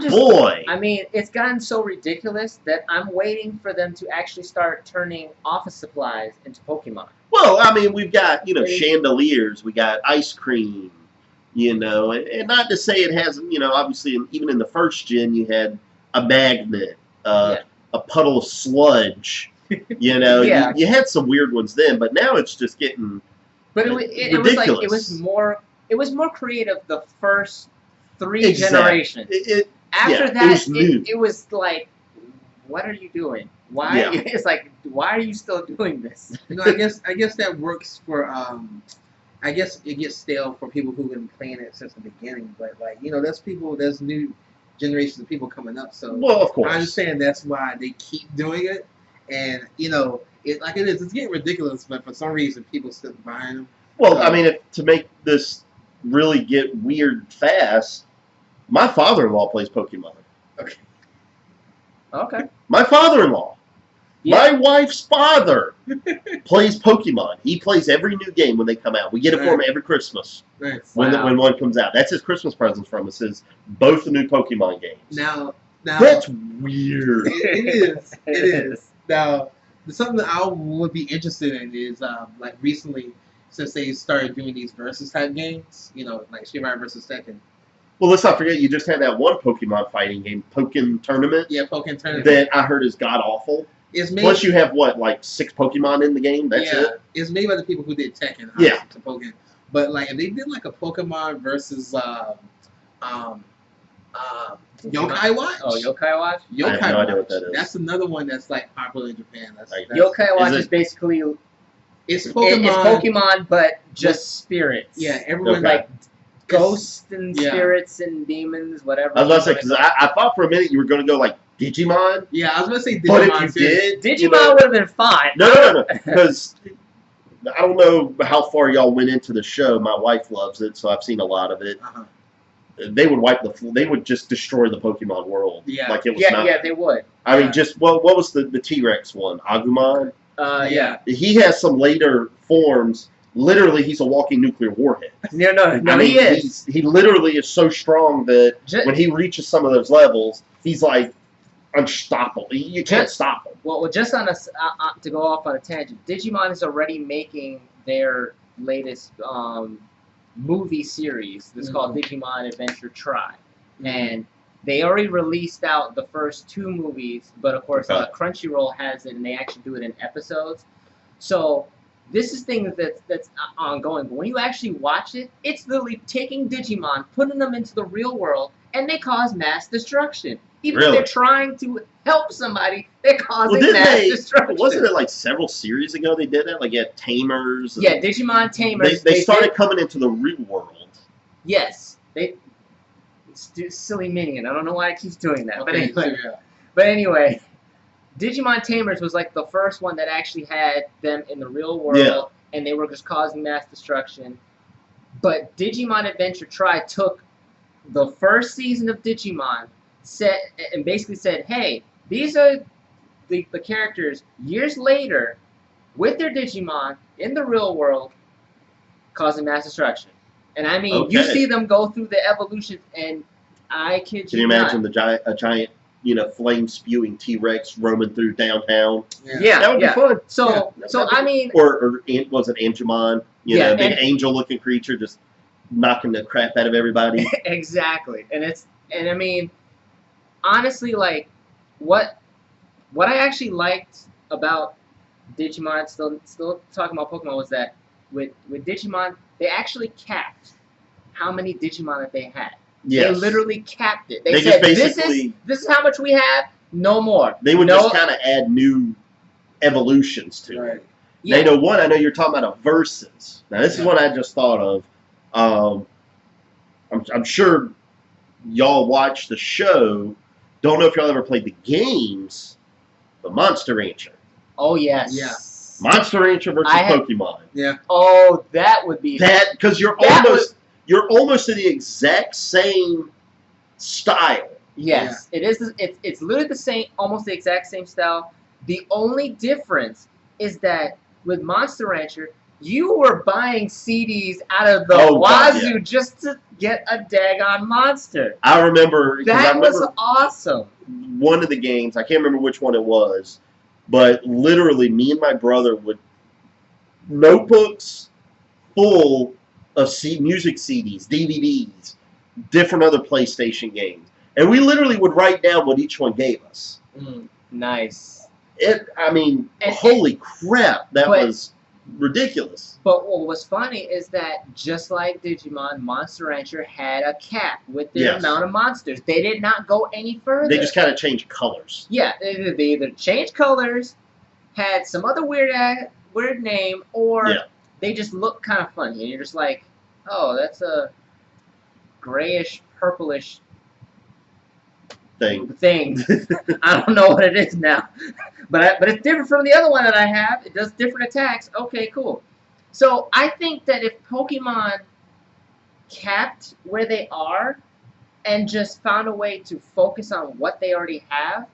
boy. I mean, it's gotten so ridiculous that I'm waiting for them to actually start turning office supplies into Pokemon. Well, I mean, we've got, chandeliers. We got ice cream, and not to say it hasn't, obviously, even in the first gen, you had a magnet, a puddle of sludge. You had some weird ones then, but now it's just getting ridiculous. It was more creative the first 3 generations. After that, it was like, what are you doing? Why? Yeah. It's like, why are you still doing this? I guess that works for. I guess it gets stale for people who've been playing it since the beginning. But there's new generations of people coming up. So well, of course, I understand that's why they keep doing it. And it's getting ridiculous, but for some reason people still buying them. Well, I mean, to make this really get weird fast, my father-in-law plays Pokemon. Okay. My father-in-law, my wife's father, plays Pokemon. He plays every new game when they come out. We get it for him every Christmas when one comes out. That's his Christmas presents from us. Is both the new Pokemon games. Now that's weird. It is. Now, something that I would be interested in is, like recently, since they started doing these versus type games, like Street Fighter versus Tekken. Well, let's not forget, you just had that one Pokemon fighting game, Pokken Tournament. Yeah, Pokken Tournament. That I heard is god-awful. Plus you have, like 6 Pokemon in the game? That's it? It's made by the people who did Tekken. To Pokken. But, like, if they did, like, a Pokemon versus, Yokai Watch? Oh, Yokai Watch? I have no idea what that is. That's another one that's like popular in Japan. Yokai Watch is basically it's Pokemon. It's Pokemon, but just spirits. Yeah, everyone like ghosts and spirits and demons, whatever. I was about to say, because I thought for a minute you were going to go like Digimon. Yeah, I was going to say Digimon. But if you did, Digimon would have been fine. No, because I don't know how far y'all went into the show. My wife loves it, so I've seen a lot of it. they would wipe they would just destroy the Pokemon world. Yeah. Like it was Yeah, they would. I mean, just what was the T-Rex one? Agumon. Yeah. He has some later forms. Literally, he's a walking nuclear warhead. No, I mean, he is. He literally is so strong that when he reaches some of those levels, he's like unstoppable. You can't stop him. Well, just on to go off on a tangent, Digimon is already making their latest movie series. It's called Digimon Adventure Tri, and they already released out the first 2 movies, but of course Crunchyroll has it, and they actually do it in episodes. So this is thing that's ongoing. But when you actually watch it, it's literally taking Digimon, putting them into the real world, and they cause mass destruction. Even if they're trying to help somebody, they're causing mass destruction. Wasn't it like several series ago they did that? Like you had Tamers. Yeah, Digimon Tamers. They started coming into the real world. Yes. Silly minion. I don't know why it keeps doing that. Okay, but anyway, Digimon Tamers was like the first one that actually had them in the real world, and they were just causing mass destruction. But Digimon Adventure Tri took the first season of Digimon, and basically said, hey, these are the characters years later with their Digimon in the real world causing mass destruction. And I mean, you see them go through the evolution, and I kid you not. Can you imagine a giant, flame spewing T-Rex roaming through downtown? Yeah, that would be fun. So I mean, or was it Angemon? A big angel-looking creature just knocking the crap out of everybody. Exactly, and I mean, honestly, like what I actually liked about Digimon, still talking about Pokemon, was that with Digimon, they actually capped how many Digimon that they had. Yes. They literally capped it. They said, this is how much we have, no more. They would just kind of add new evolutions to it. Yeah. I know you're talking about a Versus. Now, this is what I just thought of. I'm sure y'all watch the show. Don't know if y'all ever played the games, but Monster Rancher. Oh, yes. Yeah. Monster Rancher versus Pokemon. Yeah. Oh, that would be... Because you're almost in the exact same style. Yes. Yeah. It is. It's literally the same, almost the exact same style. The only difference is that with Monster Rancher, you were buying CDs out of the wazoo just to get a daggone monster. I remember... That was awesome. One of the games, I can't remember which one it was, but literally, me and my brother would notebooks full of music CDs, DVDs, different other PlayStation games, and we literally would write down what each one gave us. Nice. Holy crap, that was ridiculous. But what was funny is that just like Digimon, Monster Rancher had a cap with the amount of monsters. They did not go any further. They just kind of changed colors. Yeah, they either changed colors, had some other weird name, or they just look kind of funny. And you're just like, oh, that's a grayish, purplish thing. I don't know what it is now. But it's different from the other one that I have. It does different attacks. Okay, cool. So I think that if Pokemon capped where they are and just found a way to focus on what they already have,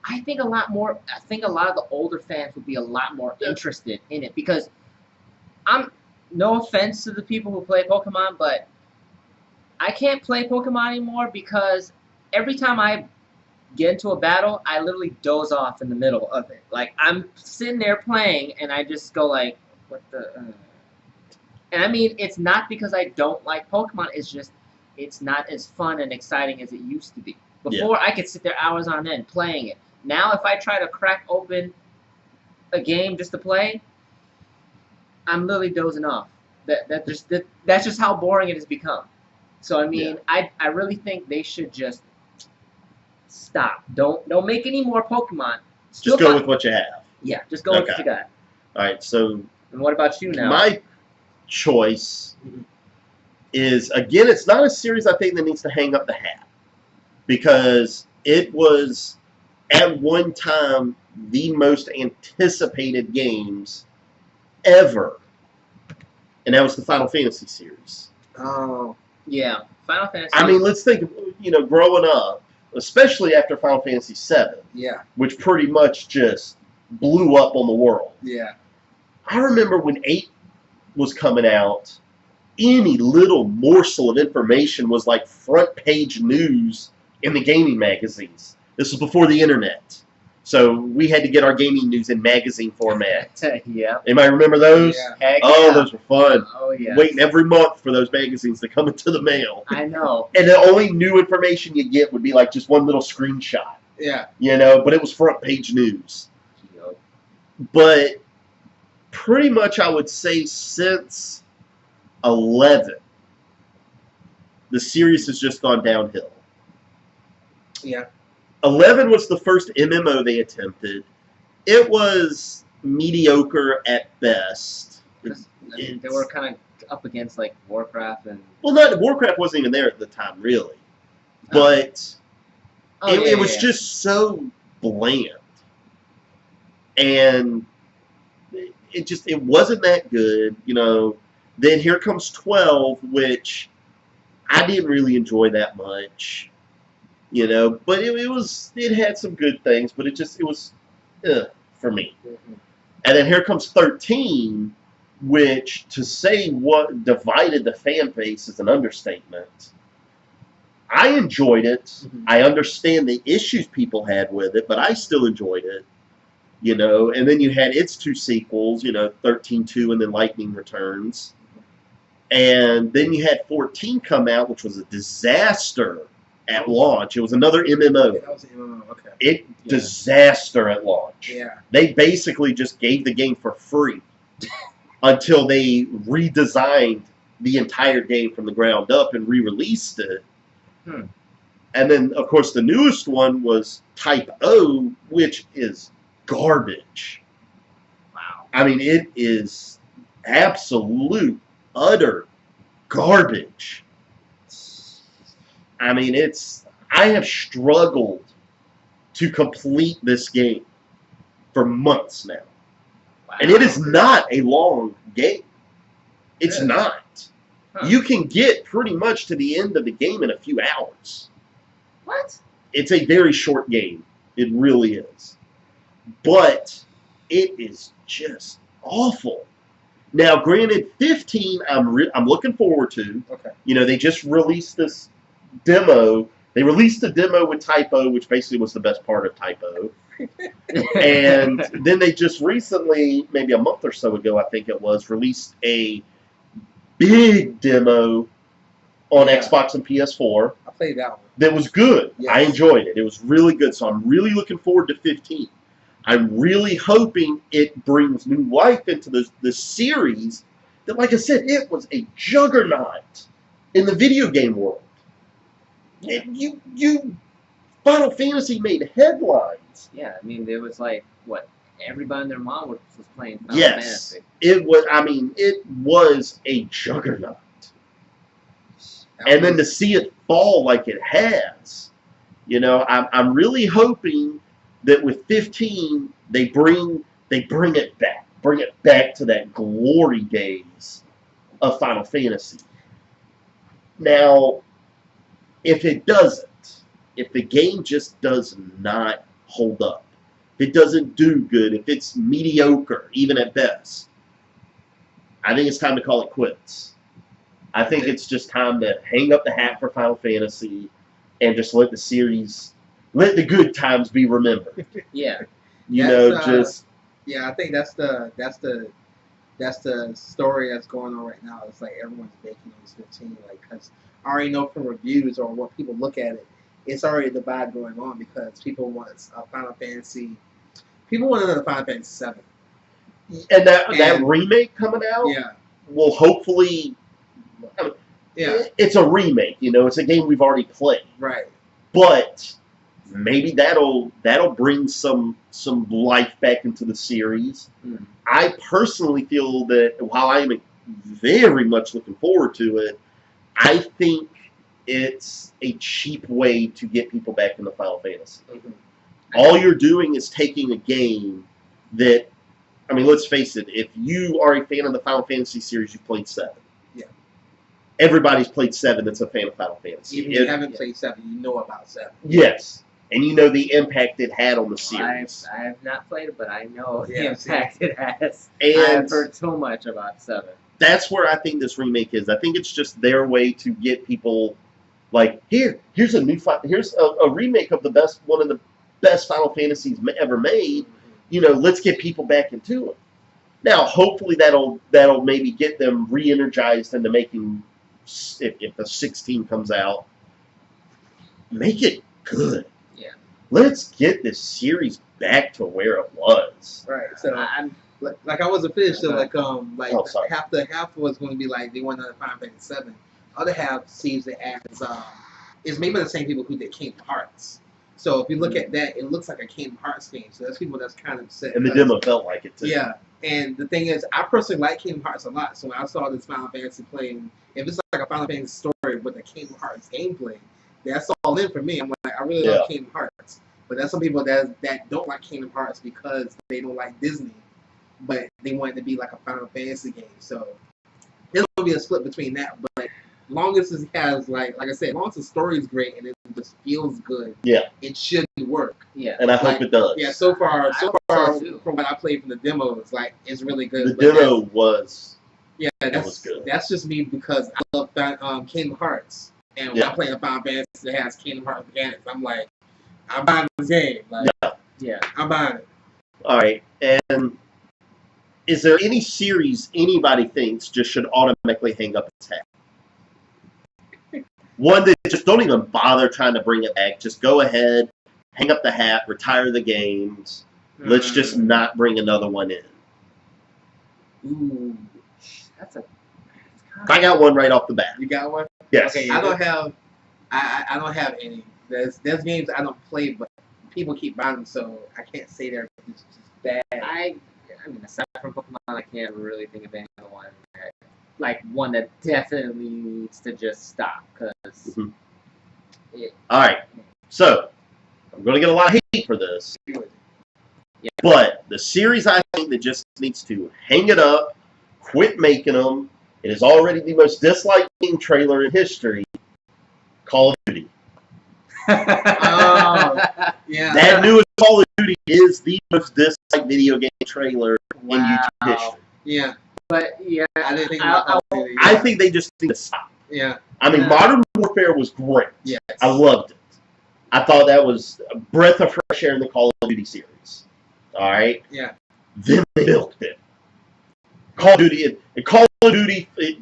I think a lot of the older fans would be a lot more interested in it, because no offense to the people who play Pokemon, but I can't play Pokemon anymore because every time I get into a battle, I literally doze off in the middle of it. Like, I'm sitting there playing, and I just go like, what the... And I mean, it's not because I don't like Pokemon, it's just, it's not as fun and exciting as it used to be. Before, I could sit there hours on end playing it. Now, if I try to crack open a game just to play, I'm literally dozing off. That's just how boring it has become. So, I mean, I really think they should just stop. Don't make any more Pokemon. Just go with what you have. Yeah, just go with what you got. All right, so... And what about you now? My choice is, again, it's not a series I think that needs to hang up the hat, because it was, at one time, the most anticipated games ever. And that was the Final Fantasy series. Oh. Yeah. Final Fantasy. I mean, let's think. Growing up, especially after Final Fantasy VII, Yeah. which pretty much just blew up on the world. Yeah. I remember when 8 was coming out, any little morsel of information was like front page news in the gaming magazines. This was before the internet. So we had to get our gaming news in magazine format. Yeah. Anybody remember those? Yeah. Heck Oh, yeah. those were fun. Oh yeah. Waiting every month for those magazines to come into the mail. I know. And the only new information you get would be like just one little screenshot. Yeah. But it was front page news. Yep. But pretty much I would say since 11, the series has just gone downhill. Yeah. 11 was the first MMO they attempted. It was mediocre at best. They were kind of up against like Warcraft and. Well, Warcraft wasn't even there at the time, really. But it was just so bland, and it wasn't that good. Then here comes 12, which I didn't really enjoy that much. But it had some good things, but it was for me. Mm-hmm. And then here comes 13, which to say what divided the fan base is an understatement. I enjoyed it. Mm-hmm. I understand the issues people had with it, but I still enjoyed it. And then you had its 2 sequels, 13-2 and then Lightning Returns. And then you had 14 come out, which was a disaster at launch. It was another MMO. Yeah, that was an MMO. Okay. Disaster at launch. Yeah. They basically just gave the game for free until they redesigned the entire game from the ground up and re-released it. And then, of course, the newest one was Type O, which is garbage. Wow. I mean, it is absolute, utter garbage. I mean, I have struggled to complete this game for months now. Wow. And it is not a long game. It's Really? not. Huh. You can get pretty much to the end of the game in a few hours. What? It's a very short game. It really is. But it is just awful. Now, granted, 15 I'm looking forward to. Okay. They just released this demo. They released a demo with Type O, which basically was the best part of Type O. And then they just recently, maybe a month or so ago, I think it was, released a big demo on Xbox and PS4. I played that one. That was good. Yes. I enjoyed it. It was really good. So I'm really looking forward to 15. I'm really hoping it brings new life into this series that, like I said, it was a juggernaut in the video game world. Final Fantasy made headlines. Yeah, I mean, there was like, what, everybody and their mom was playing Final Yes. Fantasy. It was a juggernaut. And then to see it fall like it has, I'm really hoping that with 15 they bring it back to that glory days of Final Fantasy. Now, if it doesn't, if the game just does not hold up, if it doesn't do good, if it's mediocre even at best, I think it's time to call it quits. I think it's just time to hang up the hat for Final Fantasy and just let the good times be remembered. Yeah. Yeah, I think that's the story that's going on right now. It's like everyone's making on this 15, because I already know from reviews or what people look at it, it's already the vibe going on because people want a Final Fantasy. People want another Final Fantasy 7. And that remake coming out will hopefully. It's a remake, it's a game we've already played. Right. But maybe that'll bring some life back into the series. I personally feel that while I am very much looking forward to it, I think it's a cheap way to get people back into Final Fantasy. Mm-hmm. All you're doing is taking a game that, let's face it, if you are a fan of the Final Fantasy series, you've played 7. Yeah. everybody's played 7 that's a fan of Final Fantasy. Even if you haven't played 7, you know about 7. Yes. And you know the impact it had on the series. I have not played it, but I know the Yeah, impact it has. And I've heard so much about 7. That's where I think this remake is. I think it's just their way to get people like, here's a new here's a remake of one of the best Final Fantasies ever made. You know, let's get people back into it. Now, hopefully that'll maybe get them re-energized into making, if the 16 comes out, make it good. Yeah. Let's get this series back to where it was. Right. So I'm like I wasn't finished. So sorry. half was going to be like they want another Final Fantasy 7. Other half sees it as is made by the same people who did Kingdom Hearts. So if you look at that, it looks like a Kingdom Hearts game. So that's people that's kind of upset. And the demo felt like it too. Yeah. And the thing is, I personally like Kingdom Hearts a lot. So when I saw this Final Fantasy playing, if it's like a Final Fantasy story with a Kingdom Hearts gameplay, that's all in for me. I'm like, I really love Kingdom Hearts. But there's some people that don't like Kingdom Hearts because they don't like Disney, but they want it to be like a Final Fantasy game. So there's going to be a split between that. But long as it has, like I said, as long as the story is great and it just feels good, it should work. Yeah. And I hope it does. Yeah, so far from what I played from the demo, it's really good. The demo was good. That's just me because I love Kingdom Hearts. And when I play a Final Fantasy that has Kingdom Hearts mechanics, I'm like, I'm buying this game. Like, I'm buying it. All right. And is there any series anybody thinks just should automatically hang up its hat? One that just don't even bother trying to bring it back. Just go ahead, hang up the hat, retire the games. Let's just not bring another one in. Ooh, I got one right off the bat. You got one? Yes. Okay, I don't have any. There's games I don't play, but people keep buying them, so I can't say they're just bad. I mean, aside from Pokemon, I can't really think of any other one. Like one that definitely needs to just stop because. All right, so I'm going to get a lot of hate for this, Yeah. but the series I think that just needs to hang it up, quit making them. It is already the most disliked game trailer in history. Call of Duty. Yeah. That newest Call of Duty is the most disliked video game trailer in YouTube history. Yeah. But I didn't think about Call of Duty. I think they just need to stop. Yeah. I mean, Modern Warfare was great. Yes. I loved it. I thought that was a breath of fresh air in the Call of Duty series. All right? Yeah. Then they milked it. Call of Duty,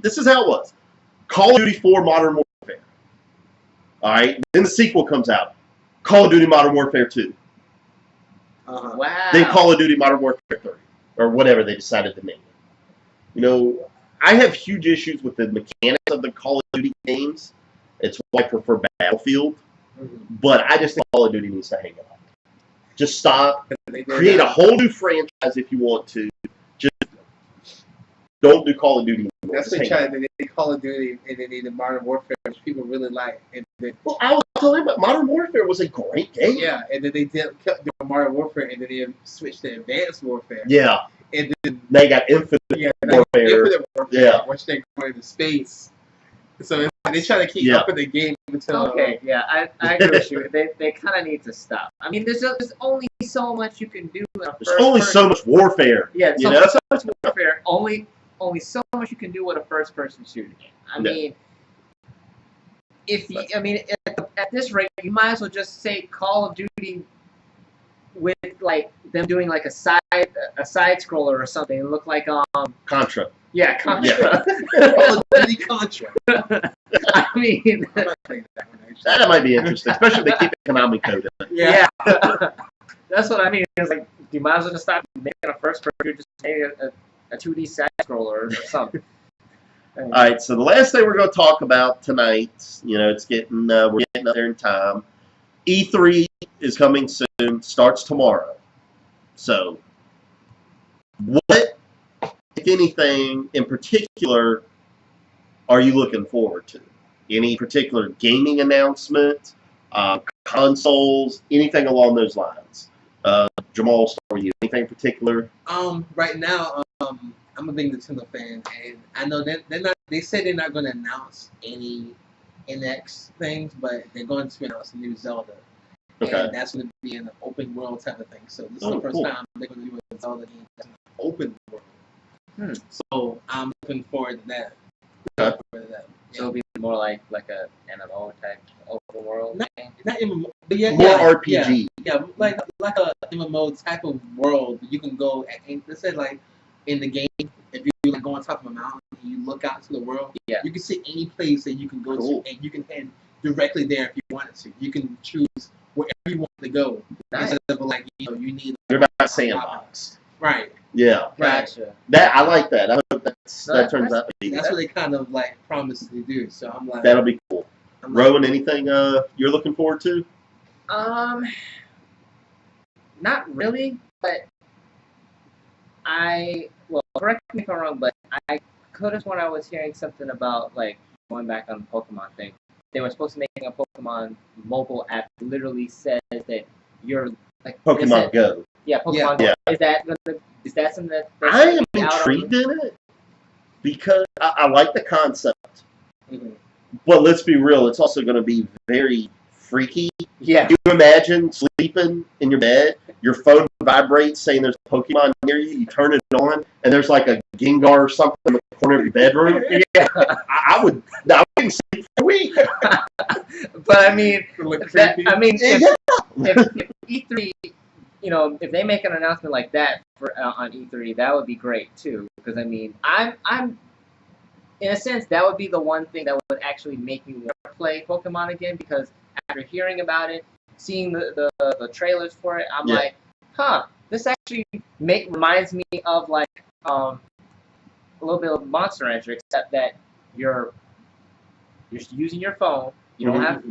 this is how it was. Call of Duty 4 Modern Warfare. All right? Then the sequel comes out. Call of Duty Modern Warfare 2. Wow. Then Call of Duty Modern Warfare 3. Or whatever they decided to name it. You know, I have huge issues with the mechanics of the Call of Duty games. It's why I prefer Battlefield. But I just think Call of Duty needs to hang up. Just stop. Create a whole new franchise if you want to. Just don't do Call of Duty anymore. That's what they Call of Duty and they need the Modern Warfare, which people really like. And well, I was telling you about Modern Warfare was a kept and then they kept doing Modern Warfare and then they switched to Advanced Warfare. Yeah. And then they got Infinite Warfare. Which they're going to space. So they try to keep up in the game until. Okay, I agree with you. They kind of need to stop. I mean, there's only so much you can do. There's only so much warfare. Yeah, so much warfare. Only so much you can do with a first-person shooter game. I mean, at this rate, you might as well just say Call of Duty with like them doing like a side scroller or something. It looked like Contra. Yeah, Contra. Call of Duty Contra. I mean, that might be interesting, especially if they keep Konami code in it. Yeah. That's what I mean. It's like you might as well just stop making a first person, just make a 2D side scroller or something. All right, so the last thing we're going to talk about tonight, it's getting we're getting up there in time. E3 is coming soon, starts tomorrow. So, what, if anything, in particular, are you looking forward to? Any particular gaming announcement, consoles, anything along those lines? Jamal, start with you. Anything in particular? Right now, I'm a big Nintendo fan, and I know that they're not. They said they're not going to announce any NX things, but they're going to announce a new Zelda. Okay. And that's going to be an open world type of thing. So this is the first time they're going to do a Zelda game that's an open world. So I'm looking forward to that. Okay. So it'll be more like a MMO type open world game? Not MMO, but yeah, more RPG. Yeah, like a MMO type of world. You can go and they said like in the game, if you like go on top of a mountain and you look out to the world, you can see any place that you can go to, and you can head directly there if you wanted to. You can choose wherever you want to go. Instead of like you need. You're not sandbox. Right. Yeah. Gotcha. That I like that. I hope that turns out to be. That's what they kind of like promised to do. So I'm like. That'll be cool. Rowan, anything you're looking forward to? Not really, but correct me if I'm wrong, but I could have sworn I was hearing something about like going back on the Pokemon thing. They were supposed to make a Pokemon mobile app that literally says that you're like Pokemon Go. Yeah, Pokemon Go. Yeah. Is that something that I am intrigued in it because I like the concept. Mm-hmm. But let's be real, it's also going to be very freaky. Yeah. You imagine sleeping in your bed, your phone vibrates saying there's a Pokemon near you, you turn it on, and there's like a Gengar or something in the corner of your bedroom. Yeah. I wouldn't sleep for a week. But I mean, if E3, if they make an announcement like that for on E3, that would be great too. Because I mean, I'm in a sense that would be the one thing that would actually make me want to play Pokemon again. Because after hearing about it, seeing the trailers for it, I'm like, this actually reminds me of like a little bit of Monster Rancher, except that you're using your phone. You don't have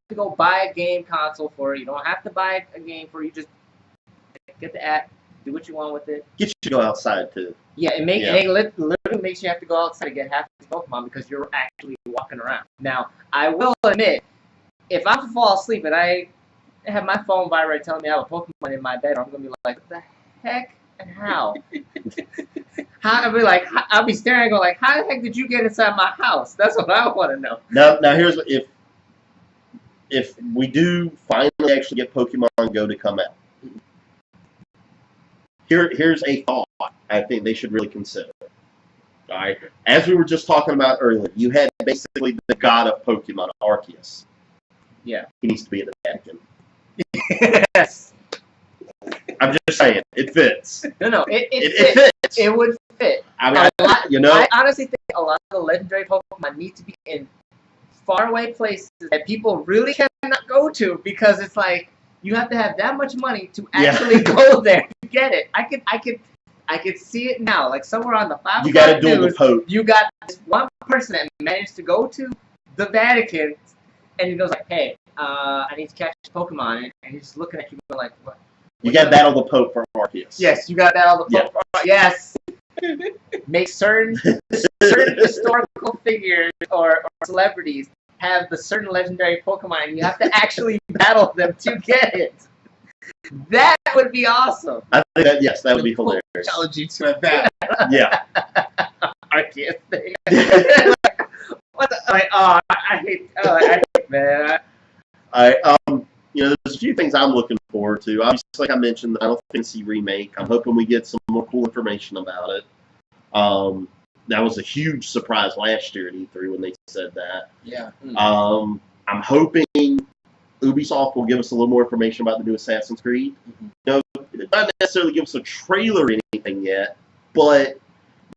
to go buy a game console for it. You don't have to buy a game for it. You just get the app, do what you want with it. Get you to go outside too. Yeah, it literally makes you have to go outside to get half these Pokemon because you're actually walking around. Now, I will admit, if I fall asleep and I have my phone vibrate telling me I have a Pokemon in my bed, I'm gonna be like, what the heck and how? I'll be staring, going like, how the heck did you get inside my house? That's what I want to know. Now here's if we do finally actually get Pokemon Go to come out. Here's a thought I think they should really consider. All right, as we were just talking about earlier, you had basically the god of Pokemon, Arceus. Yeah, he needs to be in the Vatican. Yes. I'm just saying, it fits. No, it fits. It would fit. I mean, I honestly think a lot of the legendary Pokemon need to be in faraway places that people really cannot go to because it's like you have to have that much money to actually go there to get it. I could see it now, like somewhere on the 5 You got to do the Pope. You got this one person that managed to go to the Vatican, and he goes like, "Hey, I need to catch Pokemon," and he's just looking at you like, "What?" You got to battle the Pope for Arceus. Yes, you got to battle the Pope. Yeah. Yes. Make certain historical figures or celebrities have the certain legendary Pokemon, and you have to actually battle them to get it. That would be awesome. I think that would be hilarious. Challenge you to that. Yeah. Arceus thing. I hate man. There's a few things I'm looking forward to. Obviously, like I mentioned, the Final Fantasy remake. I'm hoping we get some more cool information about it. That was a huge surprise last year at E3 when they said that. Yeah. I'm hoping Ubisoft will give us a little more information about the new Assassin's Creed. Not necessarily give us a trailer or anything yet, but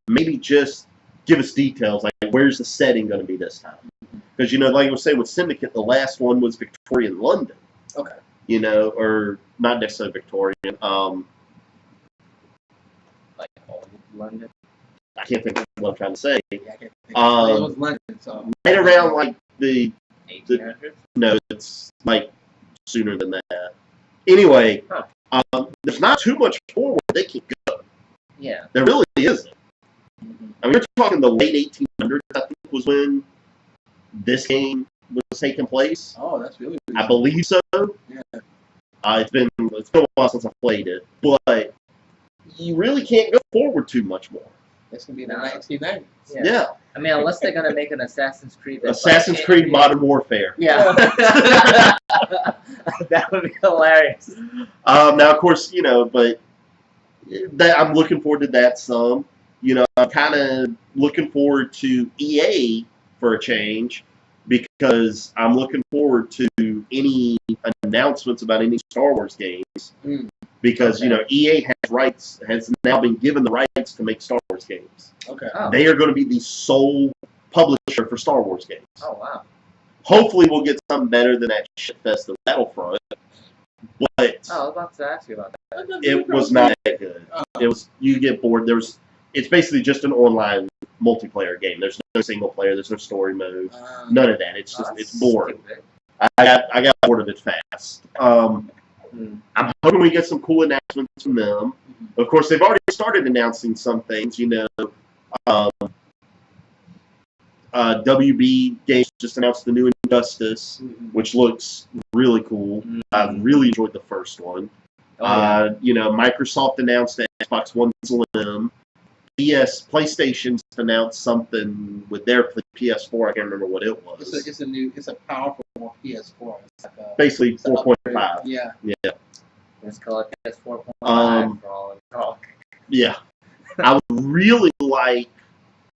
maybe just give us details, like where's the setting going to be this time? Because, like I was saying with Syndicate, the last one was Victorian London. Okay. Or not necessarily Victorian. Like old London? I can't think of what I'm trying to say. Yeah, I can't think it was London, so. Right around like the 1800s? No, it's like sooner than that. Anyway, there's not too much forward they can go. Yeah. There really isn't. I mean, we're talking the late 1800s, I think, was when this game was taking place. Oh, that's really I believe so. Yeah. It's been a while since I played it, but you really can't go forward too much more. It's gonna be in the 1990s. Yeah. I mean, unless they're gonna make an Assassin's Creed. Assassin's Creed Modern Warfare. Yeah. That would be hilarious. Now, of course, but that I'm looking forward to that some. I'm kind of looking forward to EA for a change because I'm looking forward to any announcements about any Star Wars games. Because EA has now been given the rights to make Star Wars games. Okay. Oh. They are going to be the sole publisher for Star Wars games. Oh wow. Hopefully, we'll get something better than that shitfest of Battlefront. But I was about to ask you about that. it was not that good. It was you get bored. It's basically just an online multiplayer game. There's no single player. There's no story mode. None of that. It's just it's boring. Stupid. I got bored of it fast. I'm hoping we get some cool announcements from them. Of course, they've already started announcing some things. WB Games just announced the new Injustice, which looks really cool. I really enjoyed the first one. Microsoft announced the Xbox One Slim. PlayStation's announced something with their PS4. I can't remember what it was. It's a powerful PS4. It's like basically 4.5. Yeah. Let's call it PS4.5 for all the talk. Yeah. I would really like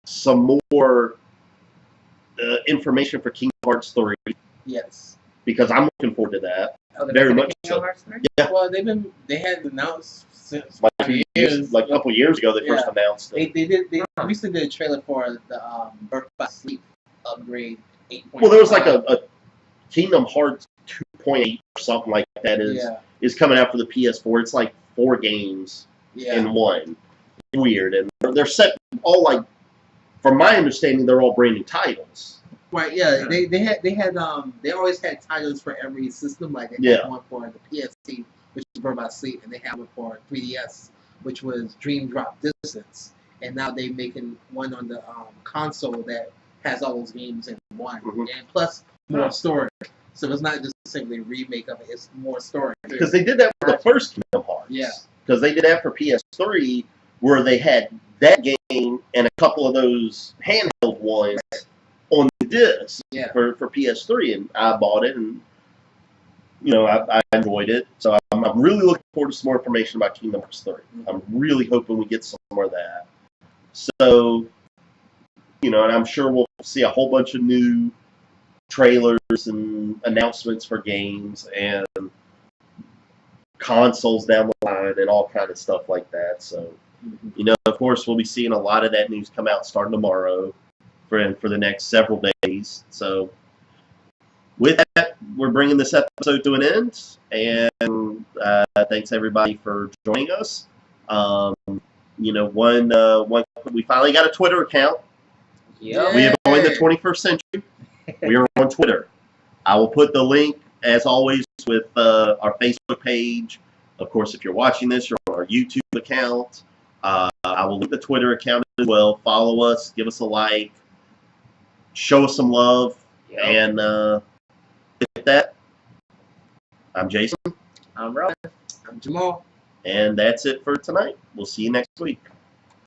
some more information for Kingdom Hearts 3. Yes. Because I'm looking forward to that. Oh, very much so. Hearts 3? Yeah. Well, they had announced since like a couple years ago they first announced it. They recently did a trailer for the Birth by Sleep upgrade 8.5. Well, there was like a Kingdom Hearts 2.8 or something like that is coming out for the PS4. It's like 4 games in one. Weird, and they're set all like. From my understanding, they're all brand new titles. Right, yeah. They always had titles for every system. Like they had one for the PSP, which was Birth by Sleep, and they had one for 3DS, which was Dream Drop Distance. And now they're making one on the console that has all those games in one, and plus more story. So it's not just simply a remake of it; it's more story. Because they did that with the first Kingdom Hearts. Yeah. Because they did that for PS3, where they had that game and a couple of those handheld ones on the disc for PS3, and I bought it, and I enjoyed it. So I'm really looking forward to some more information about Kingdom Hearts 3. I'm really hoping we get some more of that. So, and I'm sure we'll see a whole bunch of new trailers and announcements for games and consoles down the line and all kind of stuff like that. So, of course, we'll be seeing a lot of that news come out starting tomorrow for the next several days. So, with that, we're bringing this episode to an end, and thanks everybody for joining us. We finally got a Twitter account. Yep. We have joined the 21st century. We are on Twitter. I will put the link, as always, with our Facebook page. Of course, if you're watching this, you're on our YouTube account. I will link the Twitter account as well. Follow us, give us a like, show us some love, and with that, I'm Jason. I'm Rowan. I'm Jamal. And that's it for tonight. We'll see you next week.